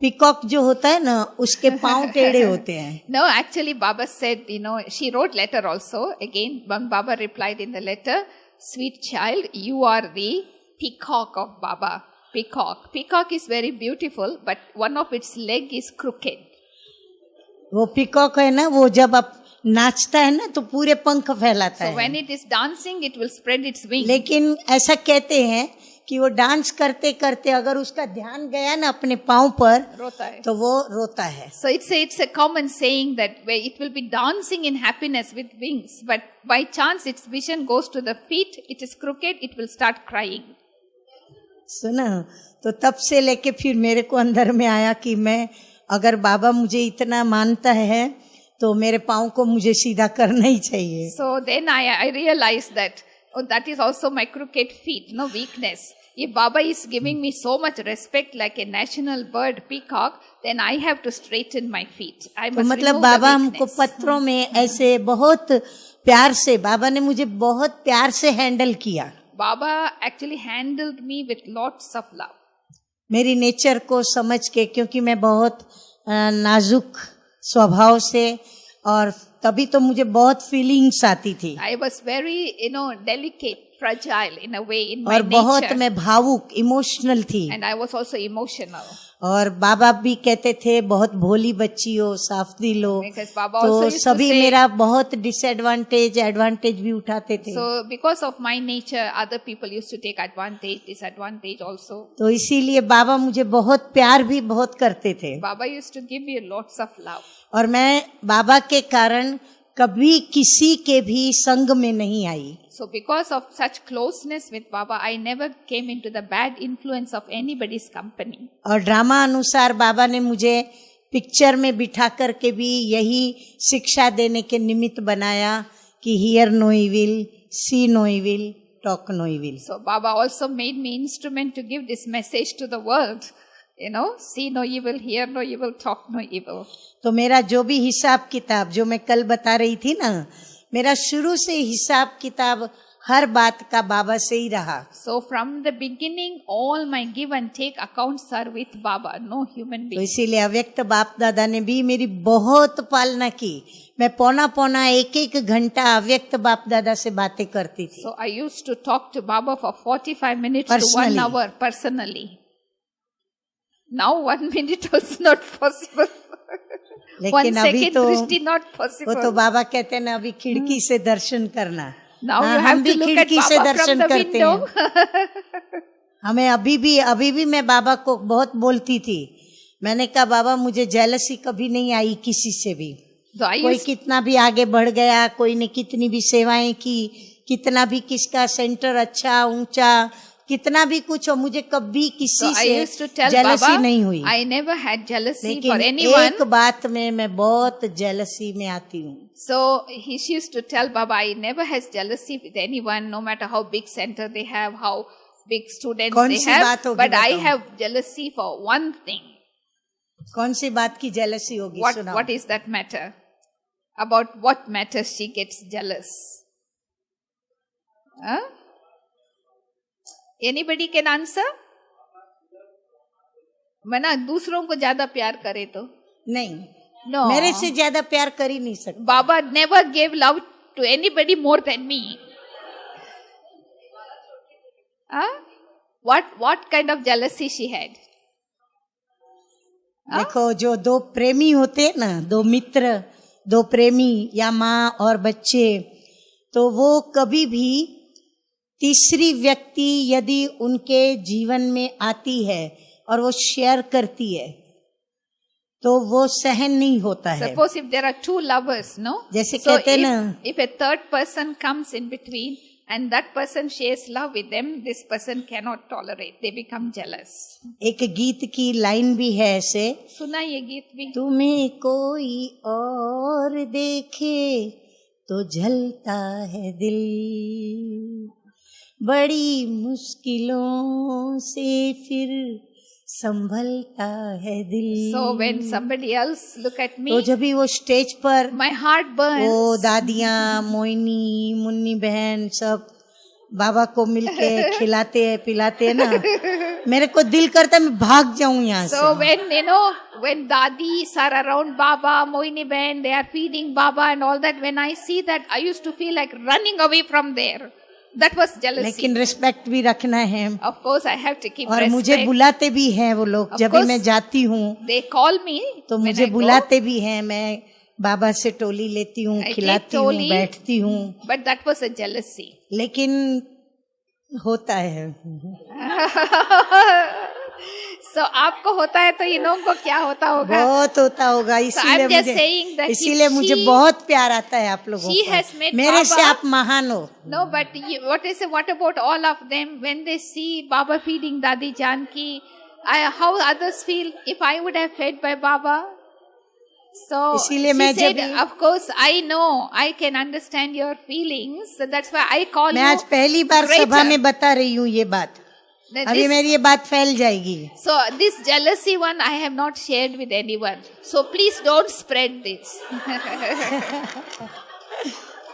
Speaker 1: पीकॉक जो होता है ना उसके पांव टेढ़े होते हैं.
Speaker 2: No, actually Baba said, you know, she wrote letter also. Again, when Baba replied in the letter, sweet child, you are the peacock of Baba. Peacock. Peacock is very beautiful, but one of its leg is crooked.
Speaker 1: वो peacock है ना, वो जब आप नाचता है ना तो पूरे पंख फैलाता
Speaker 2: So
Speaker 1: है.
Speaker 2: when it is dancing, it will spread its wings.
Speaker 1: लेकिन ऐसा कहते हैं कि वो डांस करते करते अगर उसका ध्यान गया ना अपने पाँव पर
Speaker 2: रोता है.
Speaker 1: तो वो रोता है.
Speaker 2: So it's a common saying that where it will be dancing in happiness with wings, but by chance its vision goes to the feet, it is crooked, it will start crying.
Speaker 1: सुना, तो तब से लेके फिर मेरे को अंदर में आया कि मैं अगर बाबा मुझे इतना मानता है तो मेरे पाँव को मुझे सीधा करना ही चाहिए.
Speaker 2: So then I realized that, oh, that is also my crooked feet, no weakness. If Baba is giving me so much respect like a national bird, peacock, then I have to straighten my feet. I
Speaker 1: तो
Speaker 2: must
Speaker 1: मतलब
Speaker 2: remove
Speaker 1: Baba
Speaker 2: the
Speaker 1: हमको
Speaker 2: weakness.
Speaker 1: पत्रों में ऐसे बहुत प्यार से, बाबा ने मुझे बहुत प्यार से हैंडल किया.
Speaker 2: Baba actually handled me with lots of love.
Speaker 1: मेरी नेचर को समझ के, क्योंकि मैं बहुत नाजुक स्वभाव से, और तभी तो मुझे बहुत फीलिंग्स आती थी.
Speaker 2: I was very, you know, delicate, fragile in a way in my
Speaker 1: और बहुत
Speaker 2: nature.
Speaker 1: मैं भावुक, इमोशनल थी.
Speaker 2: And I was also emotional.
Speaker 1: और बाबा भी कहते थे बहुत भोली बच्ची हो, साफ दिल हो.
Speaker 2: Because Baba also
Speaker 1: तो
Speaker 2: used to
Speaker 1: सभी
Speaker 2: say,
Speaker 1: मेरा बहुत डिसएडवांटेज एडवांटेज भी उठाते थे.
Speaker 2: so because of my nature, other people used to take advantage, disadvantage also.
Speaker 1: तो इसीलिए बाबा मुझे बहुत प्यार भी बहुत करते थे.
Speaker 2: Baba used to give me lots of love.
Speaker 1: और मैं बाबा के कारण कभी किसी के भी संग में नहीं आई.
Speaker 2: So because of such closeness with Baba, I never came into the bad influence of anybody's company.
Speaker 1: और ड्रामा अनुसार बाबा ने मुझे पिक्चर में बिठा करके भी यही शिक्षा देने के निमित्त बनाया कि hear no evil, see no evil, talk no evil.
Speaker 2: So Baba also made me instrument to give this message to the world. You know, see no evil, hear no evil, talk no evil.
Speaker 1: तो मेरा जो भी हिसाब किताब, जो मैं कल बता रही थी ना, मेरा शुरू से हिसाब किताब हर बात का बाबा से ही रहा.
Speaker 2: So from the beginning, all my give and take accounts are with Baba, no human
Speaker 1: तो
Speaker 2: being.
Speaker 1: इसीलिए अव्यक्त बाप दादा ने भी मेरी बहुत पालना की. मैं पौना पौना एक एक घंटा अव्यक्त बाप दादा से बातें करती थी.
Speaker 2: So I used to talk to Baba for 45 minutes
Speaker 1: Personally.
Speaker 2: to 1 hour personally. Now 1 minute was not possible. 1
Speaker 1: लेकिन अभी
Speaker 2: second
Speaker 1: तो
Speaker 2: drishti not
Speaker 1: वो
Speaker 2: possible.
Speaker 1: तो बाबा कहते हैं ना, अभी खिड़की से दर्शन करना.
Speaker 2: Now
Speaker 1: हाँ,
Speaker 2: you
Speaker 1: हम
Speaker 2: have
Speaker 1: भी
Speaker 2: to look at
Speaker 1: खिड़की से
Speaker 2: Baba
Speaker 1: दर्शन
Speaker 2: from the
Speaker 1: करते
Speaker 2: window.
Speaker 1: हैं. हमें अभी भी मैं बाबा को बहुत बोलती थी. मैंने कहा बाबा मुझे जेलसी कभी नहीं आई किसी से भी.
Speaker 2: So I
Speaker 1: कोई
Speaker 2: used
Speaker 1: कितना भी आगे बढ़ गया, कोई ने कितनी भी सेवाएं की, कितना भी किसका सेंटर अच्छा ऊंचा, कितना भी कुछ हो, मुझे कभी किसी
Speaker 2: So I used to
Speaker 1: से
Speaker 2: tell
Speaker 1: जेलसी
Speaker 2: Baba,
Speaker 1: नहीं हुई.
Speaker 2: I never had jealousy for
Speaker 1: लेकिन
Speaker 2: anyone.
Speaker 1: एक बात में मैं बहुत जेलसी में आती हूँ.
Speaker 2: So he used to tell Baba, I never has jealousy with anyone, no matter how big center they have, how big students
Speaker 1: कौन
Speaker 2: they
Speaker 1: सी
Speaker 2: have.
Speaker 1: बात होगी
Speaker 2: But I
Speaker 1: बताओ?
Speaker 2: have jealousy for one thing.
Speaker 1: कौन सी बात की jealousy होगी? सुनाओ.
Speaker 2: What is that matter? About what matter she gets jealous? Huh? Anybody can answer? मना दूसरों को ज्यादा प्यार करे तो?
Speaker 1: नहीं,
Speaker 2: No.
Speaker 1: मेरे से ज्यादा प्यार कर ही नहीं सकता.
Speaker 2: Baba never gave love to anybody more than me. Huh? What kind of jealousy she had?
Speaker 1: देखो, जो दो प्रेमी होते हैं ना, दो मित्र, दो प्रेमी या माँ और बच्चे, तो वो कभी भी तीसरी व्यक्ति यदि उनके जीवन में आती है और वो शेयर करती है तो वो सहन नहीं होता है.
Speaker 2: Suppose if there are two lovers, no?
Speaker 1: जैसे
Speaker 2: So
Speaker 1: कहते हैं ना,
Speaker 2: if a third person comes in between and that person shares love with them, this person cannot tolerate. They become jealous.
Speaker 1: एक गीत की लाइन भी है ऐसे,
Speaker 2: सुना ये गीत भी?
Speaker 1: तुम्हें कोई और देखे तो जलता है दिल, बड़ी मुश्किलों से फिर संभलता है दिल.
Speaker 2: So when somebody else look at
Speaker 1: तो
Speaker 2: me,
Speaker 1: जब भी वो स्टेज पर
Speaker 2: my heart burns.
Speaker 1: वो दादियाँ, मोइनी, मुन्नी बहन सब बाबा को मिलके खिलाते हैं पिलाते हैं ना, मेरे को दिल करता है मैं भाग जाऊं यहाँ से.
Speaker 2: So when dadis are around Baba, Moini Ben, they are feeding Baba and all that, when I see that, I used to feel like running away from there. That was jealousy.
Speaker 1: लेकिन respect भी रखना है.
Speaker 2: Of course, I have to keep
Speaker 1: और
Speaker 2: respect.
Speaker 1: मुझे बुलाते भी हैं वो लोग. जब भी मैं जाती हूँ
Speaker 2: They call me.
Speaker 1: तो मुझे बुलाते भी हैं. मैं बाबा से टोली लेती हूँ, खिलाती हूँ, बैठती हूँ.
Speaker 2: But that was a jealousy.
Speaker 1: लेकिन होता है.
Speaker 2: So आपको होता है तो इन लोगों को क्या होता होगा?
Speaker 1: बहुत होता होगा. इसीलिए मुझे बहुत प्यार आता है आप लोगों को. मेरे से आप महान हो.
Speaker 2: No, but what about all of them when they see Baba feeding Dadi Janki? How others feel if I would have fed by Baba? So she said, of course, I know, I can understand your feelings. So that's why I call you.
Speaker 1: मैं आज पहली बार सभा में बता रही हूँ ये बात. अभी मेरी ये बात फैल जाएगी.
Speaker 2: So this jealousy one I have not shared with anyone. So please don't spread this.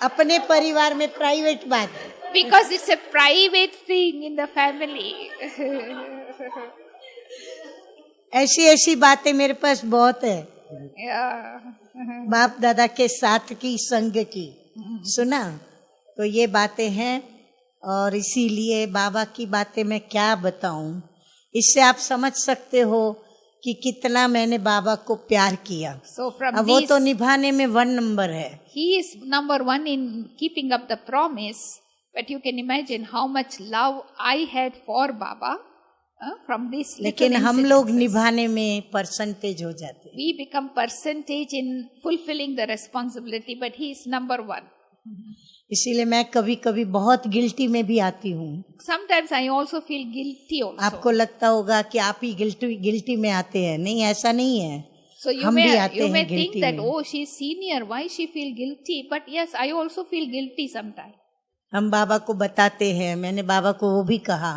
Speaker 1: अपने परिवार में प्राइवेट बात.
Speaker 2: Because it's a private thing in the family.
Speaker 1: ऐसी बातें मेरे पास बहुत है. बाप दादा के साथ की संग की सुना तो ये बातें हैं. और इसीलिए बाबा की बातें मैं क्या बताऊं. इससे आप समझ सकते हो कि कितना मैंने बाबा को प्यार किया. अब वो तो निभाने में 1 नंबर है.
Speaker 2: He is number 1 in keeping up the promise. But you can imagine how much love I had for Baba from this.
Speaker 1: लेकिन हम लोग निभाने में परसेंटेज हो जाते हैं.
Speaker 2: We become percentage in fulfilling the responsibility, but he is number 1.
Speaker 1: इसीलिए मैं कभी कभी बहुत गिल्टी में भी आती हूँ.
Speaker 2: Sometimes I also feel guilty also.
Speaker 1: आपको लगता होगा कि आप ही गिल्टी में आते हैं. नहीं, ऐसा नहीं है.
Speaker 2: So you may think that oh she is senior, why she feel guilty? But yes, I also feel guilty sometimes.
Speaker 1: हम बाबा को बताते हैं. मैंने बाबा को वो भी कहा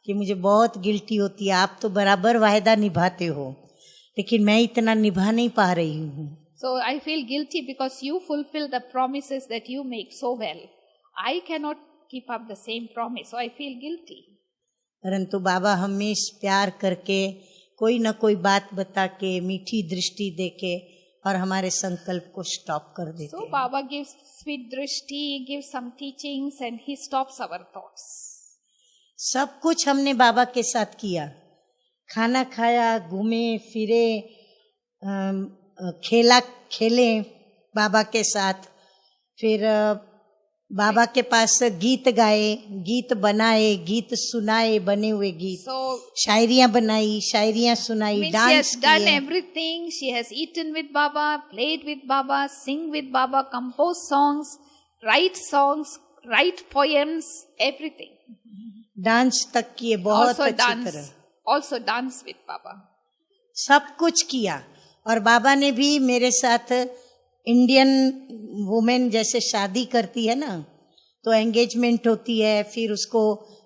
Speaker 1: कि मुझे बहुत गिल्टी होती है. आप तो बराबर वायदा निभाते हो लेकिन मैं इतना निभा नहीं पा रही हूँ.
Speaker 2: So I feel guilty because you fulfill the promises that you make so well. I cannot keep up the same promise, so I feel guilty.
Speaker 1: परंतु बाबा हमेशा प्यार करके कोई न कोई बात बता के मीठी दृष्टि देके और हमारे संकल्प को स्टॉप कर देते.
Speaker 2: So Baba gives sweet drishti, gives some teachings and he stops our thoughts.
Speaker 1: सब कुछ हमने बाबा के साथ किया. खाना खाया, घूमे फिरे, खेले बाबा के साथ. फिर बाबा के पास गीत गाए, गीत बनाए, गीत सुनाए, बने हुए गीत. शायरियां बनाई, शायरियां सुनाई, डांस किए.
Speaker 2: She has done everything. She has eaten with Baba, played with Baba, sing with Baba, compose songs, write poems, everything.
Speaker 1: Dance तक किए बहुत अच्छी तरह.
Speaker 2: Also dance with Baba.
Speaker 1: सब कुछ किया. और बाबा ने भी मेरे साथ इंडियन वुमेन जैसे शादी करती है ना तो एंगेजमेंट होती है, फिर उसको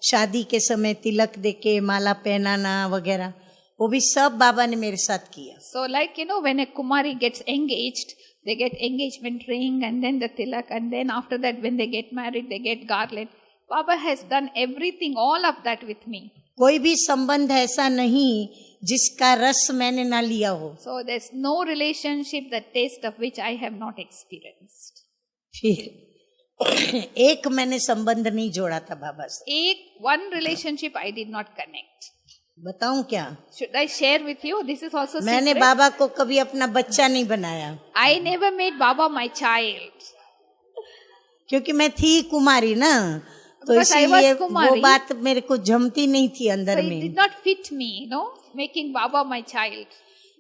Speaker 1: शादी के समय तिलक देके माला पहनाना वगैरह, वो भी सब बाबा ने मेरे साथ किया.
Speaker 2: So like when a Kumari gets engaged, they get engagement ring and then the tilak and then after that when they get married they get garland. Baba has done everything, all of that with me.
Speaker 1: कोई भी संबंध ऐसा नहीं जिसका रस मैंने ना लिया हो.
Speaker 2: So there's no relationship, the taste of which I have not experienced.
Speaker 1: फिर एक मैंने संबंध नहीं जोड़ा था बाबा से.
Speaker 2: one relationship I did not connect.
Speaker 1: बताऊं क्या?
Speaker 2: Should I share with you? This is also
Speaker 1: मैंने
Speaker 2: secret.
Speaker 1: बाबा को कभी अपना बच्चा नहीं बनाया.
Speaker 2: I never made Baba my child.
Speaker 1: क्योंकि मैं थी कुमारी ना, तो इसलिए वो बात मेरे को जमती नहीं थी अंदर में.
Speaker 2: So it did not fit me, making Baba my child.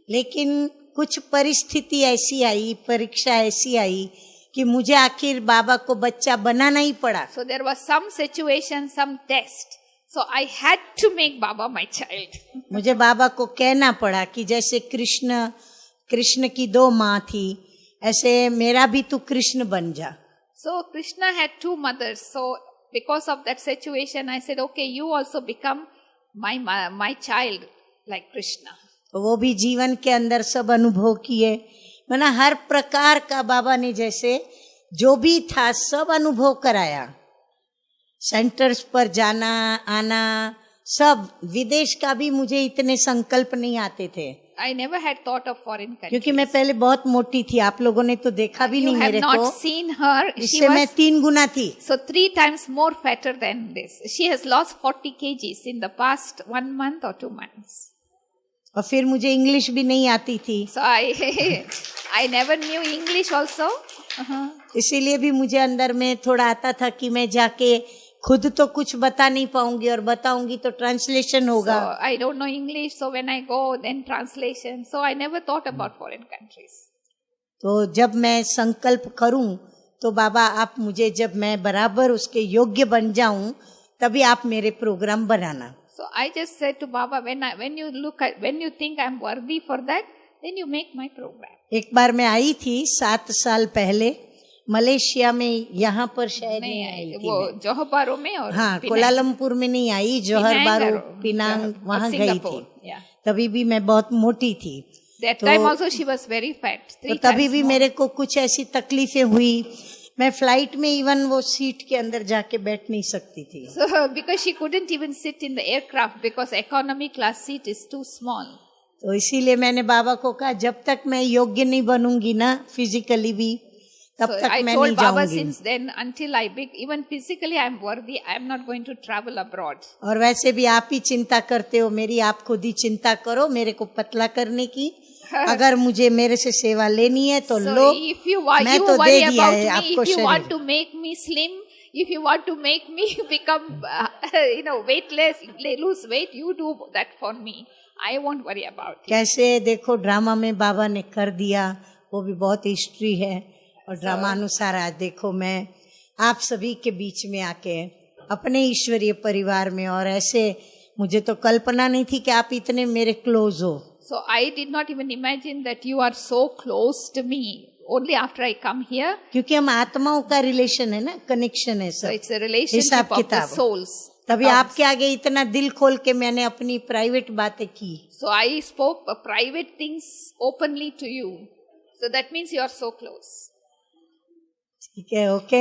Speaker 1: लेकिन कुछ परिस्थिति ऐसी आई, परीक्षा ऐसी आई कि मुझे आखिर बाबा को बच्चा बनाना ही पड़ा.
Speaker 2: So there was some situation, some test. So I had to make Baba my child.
Speaker 1: मुझे बाबा को कहना पड़ा कि जैसे कृष्ण की 2 माँ थी, ऐसे मेरा भी तू कृष्ण बन जा.
Speaker 2: So Krishna had 2 mothers. So because of that situation, I said, okay, you also become my child like Krishna.
Speaker 1: वो भी जीवन के अंदर सब अनुभव किए. मैंने हर प्रकार का बाबा ने जैसे जो भी था सब अनुभव कराया. सेंटर्स पर जाना आना सब, विदेश का भी मुझे इतने संकल्प नहीं आते थे
Speaker 2: I never had thought of foreign countries.
Speaker 1: क्योंकि मैं पहले बहुत मोटी थी, आप लोगों ने तो देखा भी
Speaker 2: You
Speaker 1: नहीं
Speaker 2: have
Speaker 1: मेरे
Speaker 2: not
Speaker 1: को,
Speaker 2: seen her. She
Speaker 1: इससे मैं
Speaker 2: was
Speaker 1: 3 गुना थी.
Speaker 2: so 3 times more fatter than this. She has lost 40 kgs in the past 1 month or 2 months.
Speaker 1: और फिर मुझे इंग्लिश भी नहीं आती थी,
Speaker 2: So I never knew English also.
Speaker 1: इसीलिए भी मुझे अंदर में थोड़ा आता था कि मैं जाके खुद तो कुछ बता नहीं पाऊंगी और बताऊंगी तो ट्रांसलेशन होगा.
Speaker 2: So I don't know English, so when I go, then translation. So I never thought about foreign countries.
Speaker 1: तो जब मैं संकल्प करूं तो बाबा आप मुझे, जब मैं बराबर उसके योग्य बन जाऊं तभी आप मेरे प्रोग्राम बनाना.
Speaker 2: So I just said to Baba, when you think I'm worthy for that, then you make my program.
Speaker 1: एक बार मैं आई थी 7 साल पहले मलेशिया में, यहाँ पर शायद नहीं आई थी
Speaker 2: वो
Speaker 1: मैं.
Speaker 2: जोहर बारो में और
Speaker 1: हाँ, कोलालमपुर में नहीं आई, जोहर बारो पिनांग वहाँ गई थी. तभी भी मैं बहुत मोटी थी.
Speaker 2: That time also she was very fat.
Speaker 1: तो तभी भी मेरे को कुछ ऐसी तकलीफें हुई, मैं फ्लाइट में इवन वो सीट के अंदर जाके बैठ नहीं सकती थी.
Speaker 2: So because she couldn't even sit in the aircraft because economy class seat is too small.
Speaker 1: तो इसीलिए मैंने बाबा को कहा जब तक मैं योग्य नहीं बनूंगी ना फिजिकली भी, तब तक मैं नहीं
Speaker 2: Baba
Speaker 1: जाऊंगी.
Speaker 2: since then until even physically I am worthy, I am not going to travel abroad.
Speaker 1: और वैसे भी आप ही चिंता करते हो मेरी, आप खुद ही चिंता करो मेरे को पतला करने की. अगर मुझे मेरे से सेवा लेनी है तो लो, मैं तो दे दिया है आपको
Speaker 2: if you want
Speaker 1: शरीर.
Speaker 2: to make me slim, if you want to make me become weightless, lose weight, you do that for me. I won't worry about it.
Speaker 1: कैसे देखो ड्रामा में बाबा ने कर दिया, वो भी बहुत हिस्ट्री है. और ड्रामा अनुसार आज देखो मैं आप सभी के बीच में आके अपने ईश्वरीय परिवार में, और ऐसे मुझे तो कल्पना नहीं थी कि आप इतने मेरे क्लोज हो.
Speaker 2: So I did not even imagine that you are so close to me. Only after I come here.
Speaker 1: क्योंकि हम आत्माओं का रिलेशन है ना, कनेक्शन है
Speaker 2: So
Speaker 1: सब,
Speaker 2: it's a relationship of the souls.
Speaker 1: तभी आपके आगे इतना दिल खोल के मैंने अपनी प्राइवेट बातें की.
Speaker 2: So I spoke private things openly to you. So that means you are so close.
Speaker 1: ठीक है, ओके.